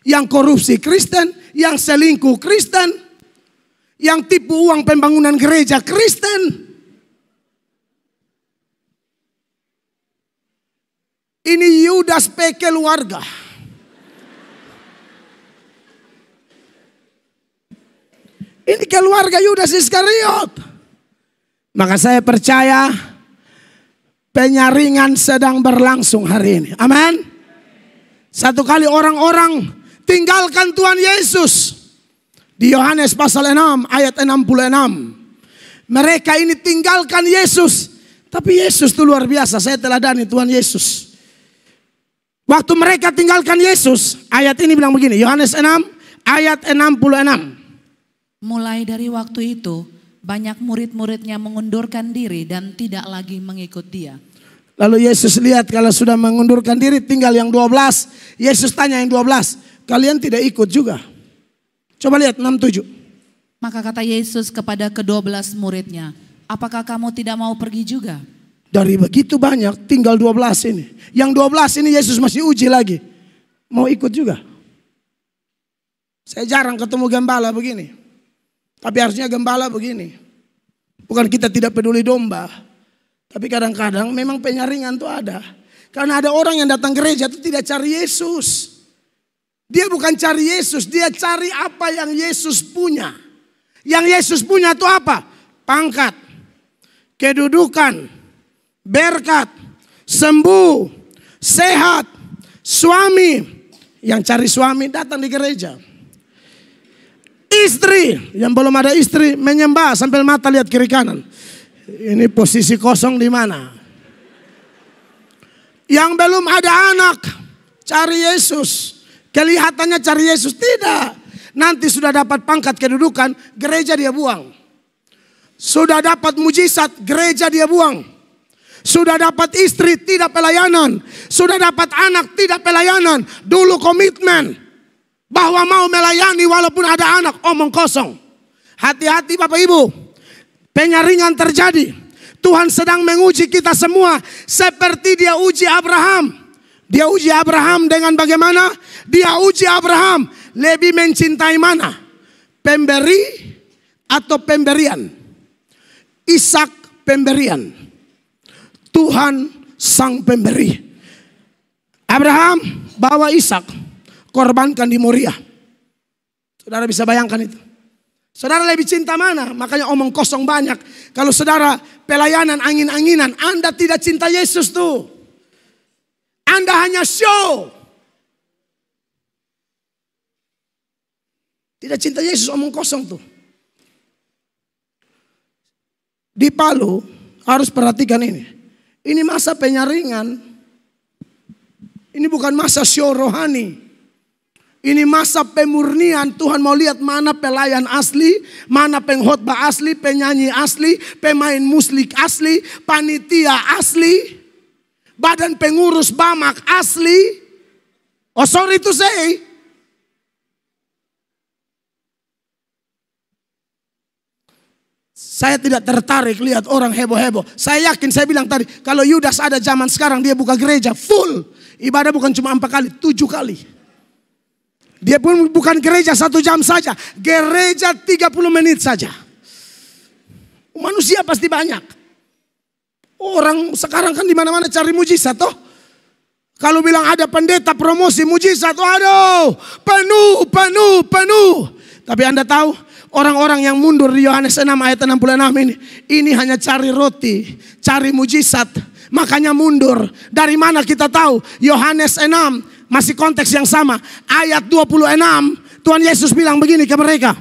Yang korupsi Kristen, yang selingkuh Kristen, yang tipu uang pembangunan gereja Kristen. Ini Yudas P. keluarga. Ini keluarga Yudas Iskariot. Maka saya percaya penyaringan sedang berlangsung hari ini. Amin. Satu kali orang-orang tinggalkan Tuhan Yesus. Di Yohanes pasal 6 ayat 66. Mereka ini tinggalkan Yesus. Tapi Yesus itu luar biasa. Saya teladani Tuhan Yesus. Waktu mereka tinggalkan Yesus, ayat ini bilang begini, Yohanes 6 ayat 66. Mulai dari waktu itu, banyak murid-muridnya mengundurkan diri dan tidak lagi mengikut dia. Lalu Yesus lihat kalau sudah mengundurkan diri tinggal yang 12. Yesus tanya yang 12, kalian tidak ikut juga? Coba lihat 67. Maka kata Yesus kepada ke-12 muridnya, apakah kamu tidak mau pergi juga? Dari begitu banyak tinggal 12 ini. Yang 12 ini Yesus masih uji lagi. Mau ikut juga? Saya jarang ketemu gembala begini. Tapi harusnya gembala begini. Bukan kita tidak peduli domba. Tapi kadang-kadang memang penyaringan itu ada. Karena ada orang yang datang gereja itu tidak cari Yesus. Dia bukan cari Yesus. Dia cari apa yang Yesus punya. Yang Yesus punya itu apa? Pangkat, kedudukan, berkat, sembuh, sehat, suami. Yang cari suami datang di gereja. Istri, yang belum ada istri menyembah sambil mata lihat kiri kanan. Ini posisi kosong di mana? Yang belum ada anak, cari Yesus. Kelihatannya cari Yesus, tidak. Nanti sudah dapat pangkat kedudukan, gereja dia buang. Sudah dapat mujizat, gereja dia buang. Sudah dapat istri, tidak pelayanan. Sudah dapat anak, tidak pelayanan. Dulu komitmen bahwa mau melayani walaupun ada anak, omong kosong. Hati-hati Bapak Ibu, penyaringan terjadi. Tuhan sedang menguji kita semua seperti dia uji Abraham. Dia uji Abraham dengan bagaimana? Dia uji Abraham lebih mencintai mana? Pemberi atau pemberian? Ishak pemberian. Tuhan sang pemberi. Abraham bawa Ishak, korbankan di Moria. Saudara bisa bayangkan itu. Saudara lebih cinta mana? Makanya omong kosong banyak. Kalau saudara pelayanan angin-anginan, Anda tidak cinta Yesus tuh. Anda hanya show. Tidak cinta Yesus, omong kosong tuh. Di Palu harus perhatikan ini. Ini masa penyaringan. Ini bukan masa show rohani. Ini masa pemurnian. Tuhan mau lihat mana pelayan asli, mana pengkhotbah asli, penyanyi asli, pemain musik asli, panitia asli, badan pengurus Bamak asli. Oh sorry to say. Saya tidak tertarik lihat orang heboh-heboh. Saya yakin, saya bilang tadi, kalau Yudas ada zaman sekarang dia buka gereja full. Ibadah bukan cuma 4 kali, 7 kali. Dia pun bukan gereja 1 jam saja. Gereja 30 menit saja. Manusia pasti banyak. Orang sekarang kan di mana-mana cari mujizat toh. Kalau bilang ada pendeta promosi mujizat, aduh, penuh. Tapi Anda tahu, orang-orang yang mundur di Yohanes 6 ayat 66 ini hanya cari roti, cari mujizat, makanya mundur. Dari mana kita tahu? Yohanes 6 masih konteks yang sama. Ayat 26 Tuhan Yesus bilang begini ke mereka.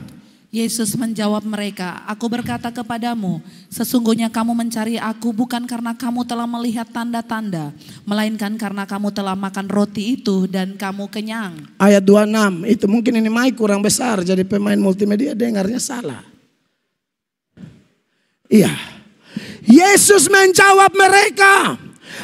Yesus menjawab mereka, aku berkata kepadamu, sesungguhnya kamu mencari aku bukan karena kamu telah melihat tanda-tanda, melainkan karena kamu telah makan roti itu dan kamu kenyang. Ayat 26, itu mungkin ini mic kurang besar, jadi pemain multimedia dengarnya salah. Iya, Yesus menjawab mereka,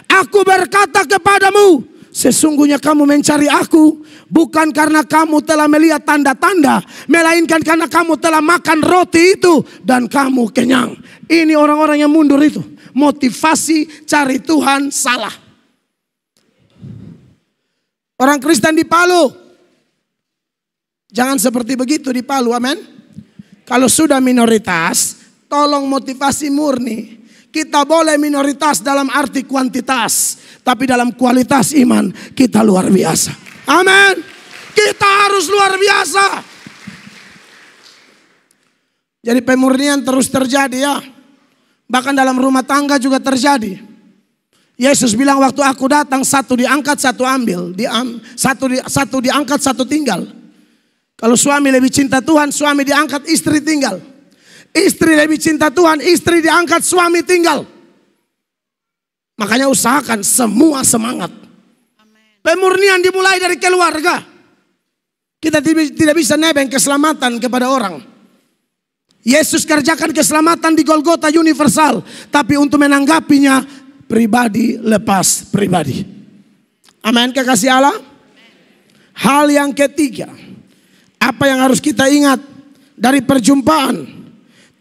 aku berkata kepadamu, sesungguhnya kamu mencari aku bukan karena kamu telah melihat tanda-tanda, melainkan karena kamu telah makan roti itu dan kamu kenyang. Ini orang-orang yang mundur itu. Motivasi cari Tuhan salah. Orang Kristen di Palu, jangan seperti begitu di Palu, amin. Kalau sudah minoritas, tolong motivasi murni. Kita boleh minoritas dalam arti kuantitas, tapi dalam kualitas iman kita luar biasa. Amin. Kita harus luar biasa. Jadi pemurnian terus terjadi ya. Bahkan dalam rumah tangga juga terjadi. Yesus bilang waktu aku datang, 1 diangkat 1 ambil, 1 diangkat 1 tinggal. Kalau suami lebih cinta Tuhan, suami diangkat, istri tinggal. Istri lebih cinta Tuhan, istri diangkat, suami tinggal. Makanya usahakan semua semangat. Pemurnian dimulai dari keluarga. Kita tidak bisa nebeng keselamatan kepada orang. Yesus kerjakan keselamatan di Golgota universal. Tapi untuk menanggapinya pribadi lepas pribadi. Amin, kekasih Allah. Hal yang ketiga, apa yang harus kita ingat dari perjumpaan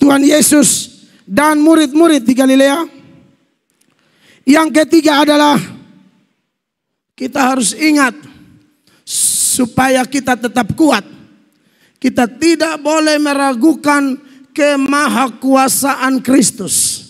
Tuhan Yesus dan murid-murid di Galilea? Yang ketiga adalah kita harus ingat supaya kita tetap kuat. Kita tidak boleh meragukan kemahakuasaan Kristus.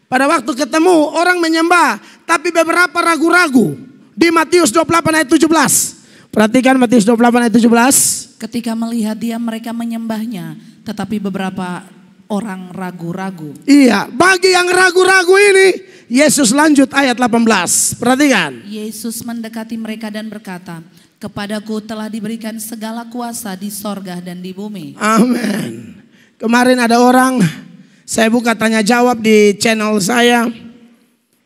Pada waktu ketemu orang menyembah, tapi beberapa ragu-ragu. Di Matius 28 ayat 17. Perhatikan Matius 28 ayat 17. Ketika melihat dia mereka menyembahnya, tetapi beberapa orang ragu-ragu. Iya, bagi yang ragu-ragu ini, Yesus lanjut ayat 18. Perhatikan. Yesus mendekati mereka dan berkata, kepadaku telah diberikan segala kuasa di sorga dan di bumi. Amin. Kemarin ada orang, saya buka tanya jawab di channel saya.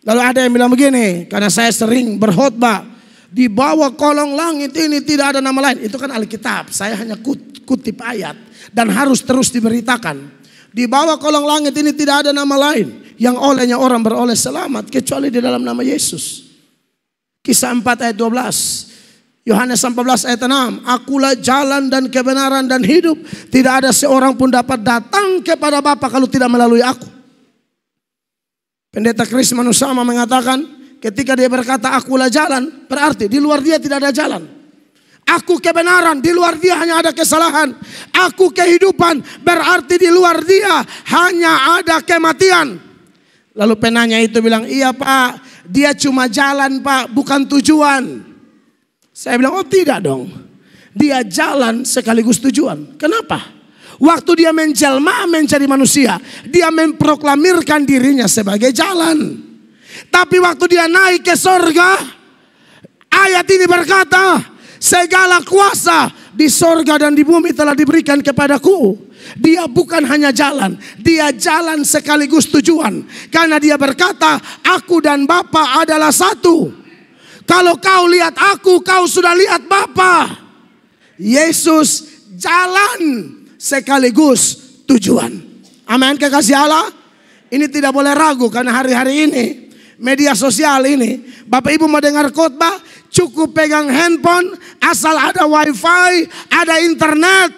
Lalu ada yang bilang begini, karena saya sering berkhotbah, di bawah kolong langit ini tidak ada nama lain. Itu kan Alkitab, saya hanya kutip ayat dan harus terus diberitakan. Di bawah kolong langit ini tidak ada nama lain yang olehnya orang beroleh selamat kecuali di dalam nama Yesus. Kisah 4 ayat 12. Yohanes 14 ayat 6. Akulah jalan dan kebenaran dan hidup. Tidak ada seorang pun dapat datang kepada Bapa kalau tidak melalui aku. Pendeta Chris Manusama mengatakan, ketika dia berkata akulah jalan, berarti di luar dia tidak ada jalan. Aku kebenaran, di luar dia hanya ada kesalahan. Aku kehidupan, berarti di luar dia hanya ada kematian. Lalu penanya itu bilang, iya Pak, dia cuma jalan Pak, bukan tujuan. Saya bilang, oh tidak dong. Dia jalan sekaligus tujuan. Kenapa? Waktu dia menjelma menjadi manusia, dia memproklamirkan dirinya sebagai jalan. Tapi waktu dia naik ke sorga, ayat ini berkata, segala kuasa di sorga dan di bumi telah diberikan kepadaku. Dia bukan hanya jalan, dia jalan sekaligus tujuan. Karena dia berkata, aku dan Bapa adalah satu. Kalau kau lihat aku, kau sudah lihat Bapa. Yesus jalan sekaligus tujuan. Amin, kekasih Allah. Ini tidak boleh ragu karena hari-hari ini media sosial ini, Bapak Ibu mau dengar khotbah, cukup pegang handphone, asal ada wifi, ada internet,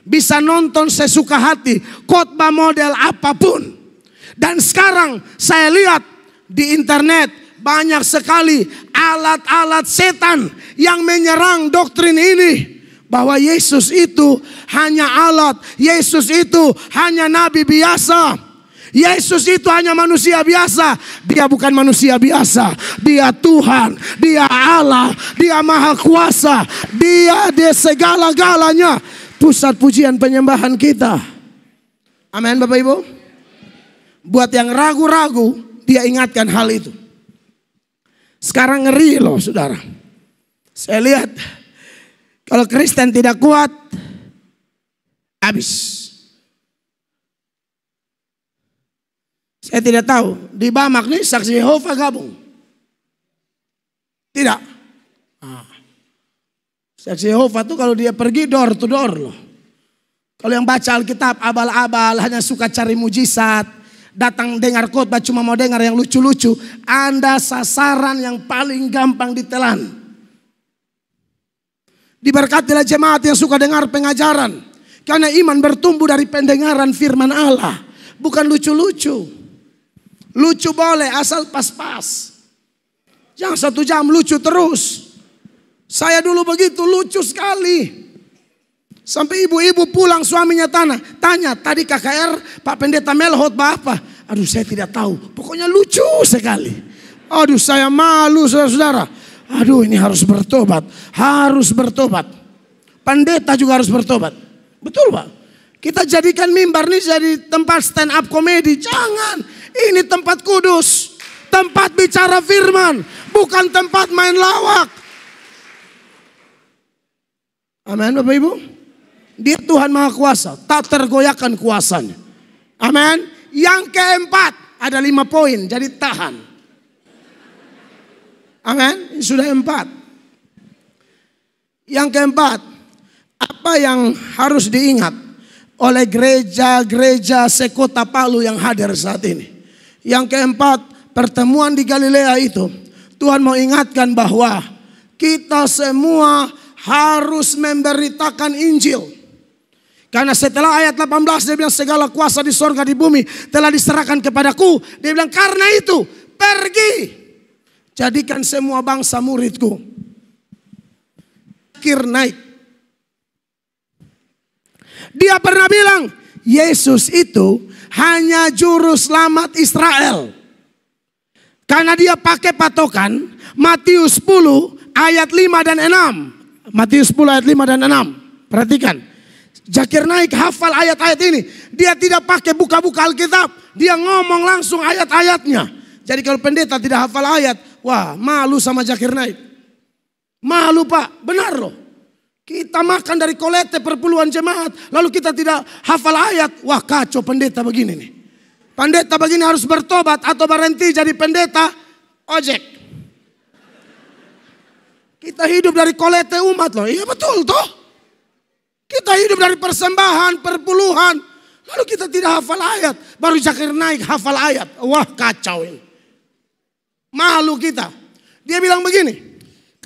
bisa nonton sesuka hati khotbah model apapun. Dan sekarang saya lihat di internet banyak sekali alat-alat setan yang menyerang doktrin ini. Bahwa Yesus itu hanya alat, Yesus itu hanya nabi biasa, Yesus itu hanya manusia biasa. Dia bukan manusia biasa, dia Tuhan, dia Allah, dia Maha Kuasa, dia segala-galanya, pusat pujian penyembahan kita. Amin Bapak Ibu. Buat yang ragu-ragu, dia ingatkan hal itu. Sekarang ngeri loh saudara. Saya lihat kalau Kristen tidak kuat, habis. Saya tidak tahu di Bamak nih saksi Yehova gabung. Tidak. Saksi Yehova tuh kalau dia pergi door to door loh. Kalau yang baca Alkitab abal-abal, hanya suka cari mujizat, datang dengar khotbah cuma mau dengar yang lucu-lucu, Anda sasaran yang paling gampang ditelan. Diberkatilah jemaat yang suka dengar pengajaran, karena iman bertumbuh dari pendengaran firman Allah, bukan lucu-lucu. Lucu boleh asal pas-pas. Jangan 1 jam lucu terus. Saya dulu begitu, lucu sekali. Sampai ibu-ibu pulang suaminya tanya, tadi KKR Pak Pendeta Mel khotbah apa? Aduh saya tidak tahu, pokoknya lucu sekali. Aduh saya malu saudara-saudara. Aduh ini harus bertobat, harus bertobat. Pendeta juga harus bertobat. Betul Pak? Kita jadikan mimbar ini jadi tempat stand up komedi. Jangan, ini tempat kudus, tempat bicara firman, bukan tempat main lawak. Amin Bapak Ibu. Dia Tuhan Maha Kuasa, tak tergoyahkan kuasanya. Amin. Yang keempat, ada 5 poin, jadi tahan. Amin. Sudah 4. Yang keempat, apa yang harus diingat oleh gereja-gereja sekota Palu yang hadir saat ini? Yang keempat, pertemuan di Galilea itu, Tuhan mau ingatkan bahwa kita semua harus memberitakan Injil. Karena setelah ayat 18 dia bilang segala kuasa di sorga di bumi telah diserahkan kepadaku. Dia bilang karena itu pergi jadikan semua bangsa muridku. Naik. Dia pernah bilang, Yesus itu hanya juru selamat Israel. Karena dia pakai patokan Matius 10 ayat 5 dan 6. Matius 10 ayat 5 dan 6. Perhatikan. Zakir Naik hafal ayat-ayat ini. Dia tidak pakai buka-buka Alkitab. Dia ngomong langsung ayat-ayatnya. Jadi kalau pendeta tidak hafal ayat, wah malu sama Zakir Naik. Malu Pak, benar loh. Kita makan dari kolete perpuluhan jemaat, lalu kita tidak hafal ayat. Wah kacau pendeta begini nih. Pendeta begini harus bertobat atau berhenti jadi pendeta ojek. Kita hidup dari kolete umat loh. Iya betul toh. Kita hidup dari persembahan, perpuluhan. Lalu kita tidak hafal ayat. Baru Zakir Naik hafal ayat. Wah kacau ini. Malu kita. Dia bilang begini.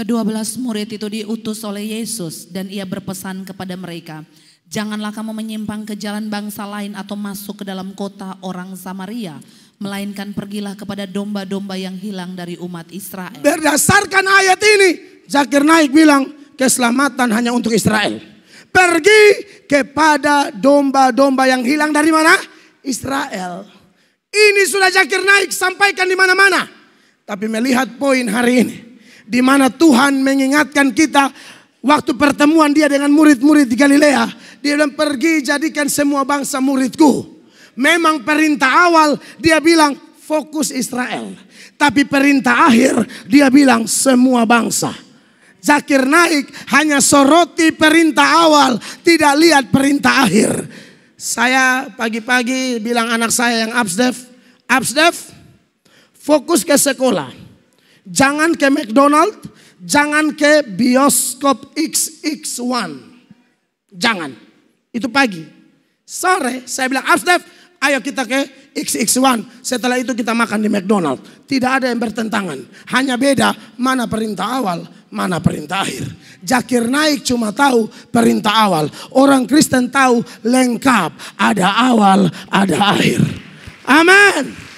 Ke-12 murid itu diutus oleh Yesus dan ia berpesan kepada mereka, janganlah kamu menyimpang ke jalan bangsa lain atau masuk ke dalam kota orang Samaria, melainkan pergilah kepada domba-domba yang hilang dari umat Israel. Berdasarkan ayat ini, Zakir Naik bilang keselamatan hanya untuk Israel. Pergi kepada domba-domba yang hilang dari mana? Israel. Ini sudah Zakir Naik sampaikan di mana-mana. Tapi melihat poin hari ini, di mana Tuhan mengingatkan kita waktu pertemuan dia dengan murid-murid di Galilea. Dia bilang pergi jadikan semua bangsa muridku. Memang perintah awal dia bilang fokus Israel. Tapi perintah akhir dia bilang semua bangsa. Zakir Naik hanya soroti perintah awal, tidak lihat perintah akhir. Saya pagi-pagi bilang anak saya yang Absdef, fokus ke sekolah. Jangan ke McDonald, jangan ke bioskop XX1. Jangan. Itu pagi. Sore saya bilang, Absdef, ayo kita ke XX1. Setelah itu kita makan di McDonald. Tidak ada yang bertentangan. Hanya beda mana perintah awal, mana perintah akhir. Zakir Naik cuma tahu perintah awal. Orang Kristen tahu lengkap. Ada awal, ada akhir. Amin.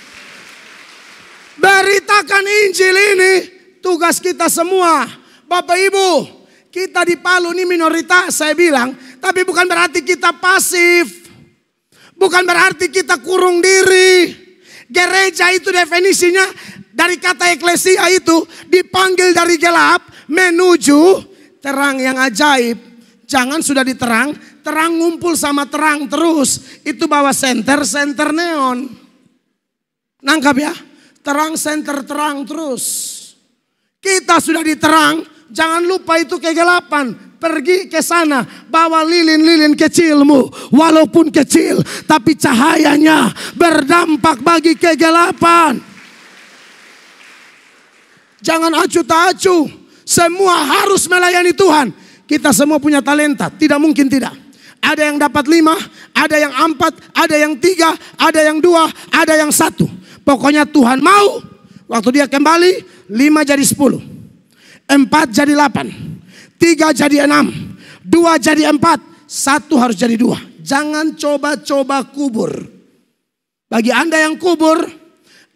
Beritakan Injil ini tugas kita semua. Bapak Ibu, kita di Palu ini minoritas saya bilang. Tapi bukan berarti kita pasif. Bukan berarti kita kurung diri. Gereja itu definisinya dari kata eklesia itu dipanggil dari gelap menuju terang yang ajaib. Jangan sudah diterang, terang ngumpul sama terang terus. Itu bawa senter neon. Nangkap ya? Terang senter terang terus. Kita sudah diterang, jangan lupa itu kegelapan. Pergi ke sana, bawa lilin-lilin kecilmu. Walaupun kecil, tapi cahayanya berdampak bagi kegelapan. Jangan acuh tak acuh. Semua harus melayani Tuhan. Kita semua punya talenta, tidak mungkin tidak. Ada yang dapat 5, ada yang 4, ada yang 3, ada yang 2, ada yang 1. Pokoknya Tuhan mau. Waktu dia kembali 5 jadi 10, 4 jadi 8, 3 jadi 6, 2 jadi 4, 1 harus jadi 2. Jangan coba-coba kubur. Bagi Anda yang kubur,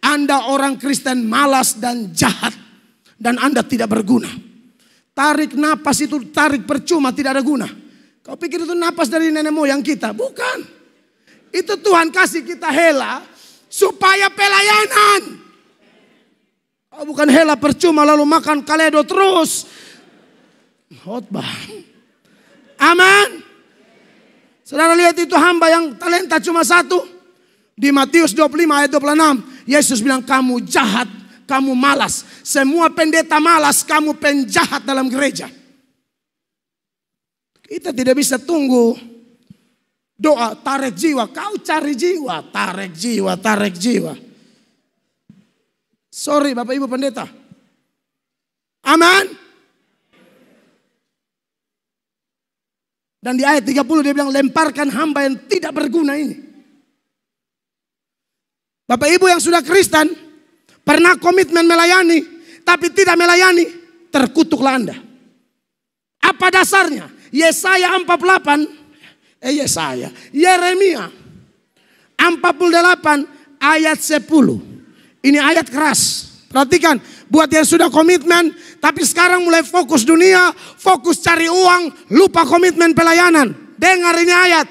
Anda orang Kristen malas dan jahat. Dan Anda tidak berguna. Tarik napas itu tarik percuma, tidak ada guna. Kau pikir itu napas dari nenek moyang kita? Bukan. Itu Tuhan kasih kita hela supaya pelayanan. Oh, bukan hela percuma lalu makan kaledo terus. Khotbah. Aman. Saudara lihat itu hamba yang talenta cuma 1. Di Matius 25 ayat 26. Yesus bilang kamu jahat, kamu malas. Semua pendeta malas, kamu penjahat dalam gereja. Kita tidak bisa tunggu doa tarik jiwa. Kau cari jiwa, tarik jiwa, tarik jiwa. Sorry Bapak Ibu pendeta. Aman. Dan di ayat 30 dia bilang lemparkan hamba yang tidak berguna ini. Bapak Ibu yang sudah Kristen, pernah komitmen melayani, tapi tidak melayani, terkutuklah Anda. Apa dasarnya? Yesaya 48, Yeremia 48 ayat 10. Ini ayat keras. Perhatikan, buat yang sudah komitmen, tapi sekarang mulai fokus dunia, fokus cari uang, lupa komitmen pelayanan. Dengar ini ayat.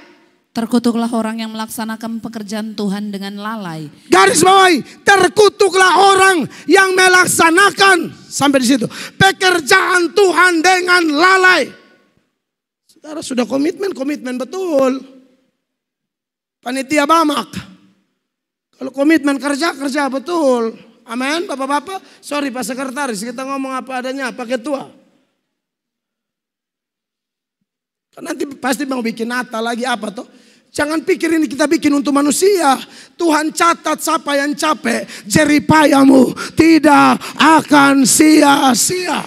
Terkutuklah orang yang melaksanakan pekerjaan Tuhan dengan lalai. Garis bawahi, terkutuklah orang yang melaksanakan, sampai di situ, pekerjaan Tuhan dengan lalai. Saudara sudah komitmen betul. Panitia Bamak, kalau komitmen kerja betul. Amin, bapak-bapak. Sorry Pak Sekretaris, kita ngomong apa adanya, Pak Ketua. Nanti pasti mau bikin Natal lagi apa toh. Jangan pikir ini kita bikin untuk manusia. Tuhan catat siapa yang capek, jeripayamu tidak akan sia-sia.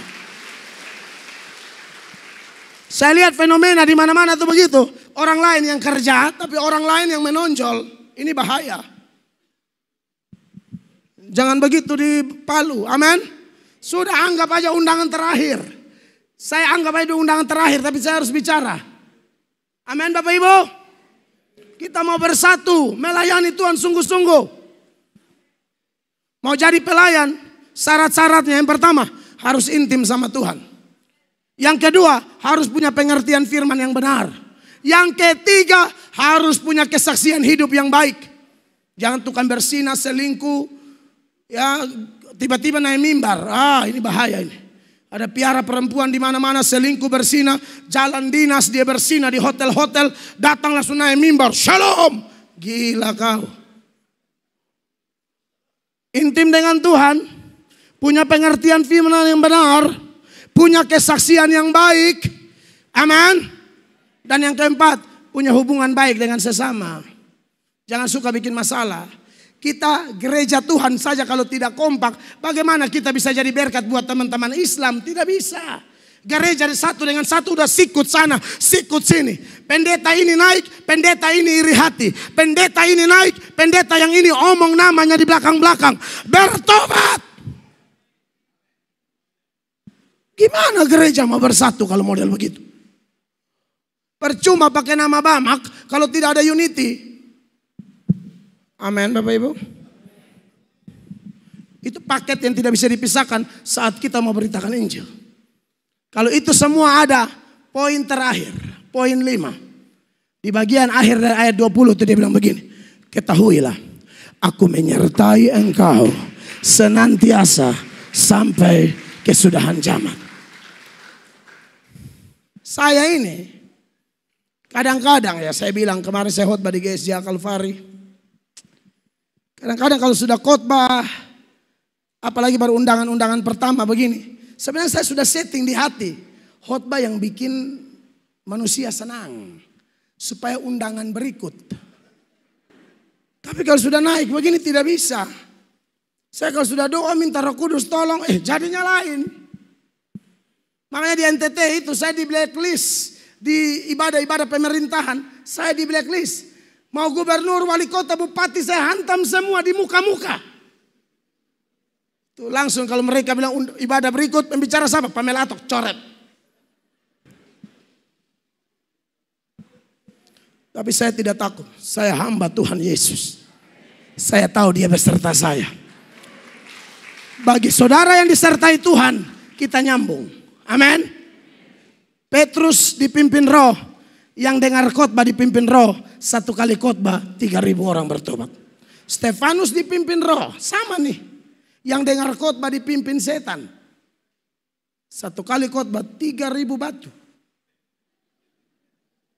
Saya lihat fenomena di mana-mana tuh begitu. Orang lain yang kerja, tapi orang lain yang menonjol. Ini bahaya. Jangan begitu di Palu, amin. Sudah anggap aja undangan terakhir. Saya anggap aja undangan terakhir, tapi saya harus bicara. Amin Bapak Ibu. Kita mau bersatu, melayani Tuhan sungguh-sungguh. Mau jadi pelayan, syarat-syaratnya yang pertama, harus intim sama Tuhan. Yang kedua, harus punya pengertian firman yang benar. Yang ketiga, harus punya kesaksian hidup yang baik. Jangan tukang bersinah, selingkuh, ya tiba-tiba naik mimbar. Ini bahaya ini. Ada piara perempuan di mana-mana selingkuh bersina, jalan dinas dia bersina di hotel-hotel, datang langsung naik mimbar. Shalom, gila kau. Intim dengan Tuhan, punya pengertian firman yang benar, punya kesaksian yang baik, aman. Dan yang keempat, punya hubungan baik dengan sesama. Jangan suka bikin masalah. Kita gereja Tuhan saja kalau tidak kompak, bagaimana kita bisa jadi berkat buat teman-teman Islam? Tidak bisa. Gereja satu dengan satu udah sikut sana, sikut sini. Pendeta ini naik, pendeta ini iri hati. Pendeta ini naik, pendeta yang ini omong namanya di belakang-belakang. Bertobat. Gimana gereja mau bersatu kalau model begitu? Percuma pakai nama Bamak kalau tidak ada unity. Amin Bapak Ibu. Itu paket yang tidak bisa dipisahkan saat kita mau beritakan Injil. Kalau itu semua ada, poin terakhir, poin 5. Di bagian akhir dari ayat 20 itu dia bilang begini. Ketahuilah, aku menyertai engkau senantiasa sampai kesudahan zaman. Saya ini, kadang-kadang ya saya bilang kemarin saya khotbah di GSJ Kalvari. Kadang-kadang kalau sudah khotbah, apalagi baru undangan-undangan pertama begini. Sebenarnya saya sudah setting di hati. Khotbah yang bikin manusia senang. Supaya undangan berikut. Tapi kalau sudah naik begini tidak bisa. Saya kalau sudah doa minta Roh Kudus tolong, jadinya lain. Makanya di NTT itu saya di blacklist. Di ibadah-ibadah pemerintahan, saya di blacklist. Mau gubernur, wali kota, bupati saya hantam semua di muka-muka. Tuh langsung kalau mereka bilang ibadah berikut, pembicara siapa? Pamela Atok, coret. Tapi saya tidak takut. Saya hamba Tuhan Yesus. Saya tahu dia beserta saya. Bagi saudara yang disertai Tuhan, kita nyambung. Amin. Petrus dipimpin Roh. Yang dengar khotbah dipimpin Roh, satu kali khotbah 3.000 orang bertobat. Stefanus dipimpin Roh, sama nih. Yang dengar khotbah dipimpin setan. Satu kali khotbah 3.000 batu.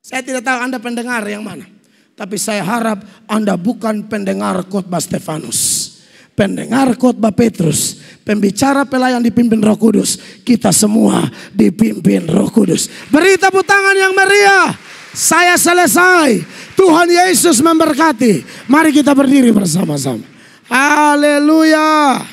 Saya tidak tahu Anda pendengar yang mana. Tapi saya harap Anda bukan pendengar khotbah Stefanus. Pendengar khotbah Petrus. Pembicara pelayan dipimpin Roh Kudus. Kita semua dipimpin Roh Kudus. Beri tepuk tangan yang meriah. Saya selesai. Tuhan Yesus memberkati. Mari kita berdiri bersama-sama. Haleluya.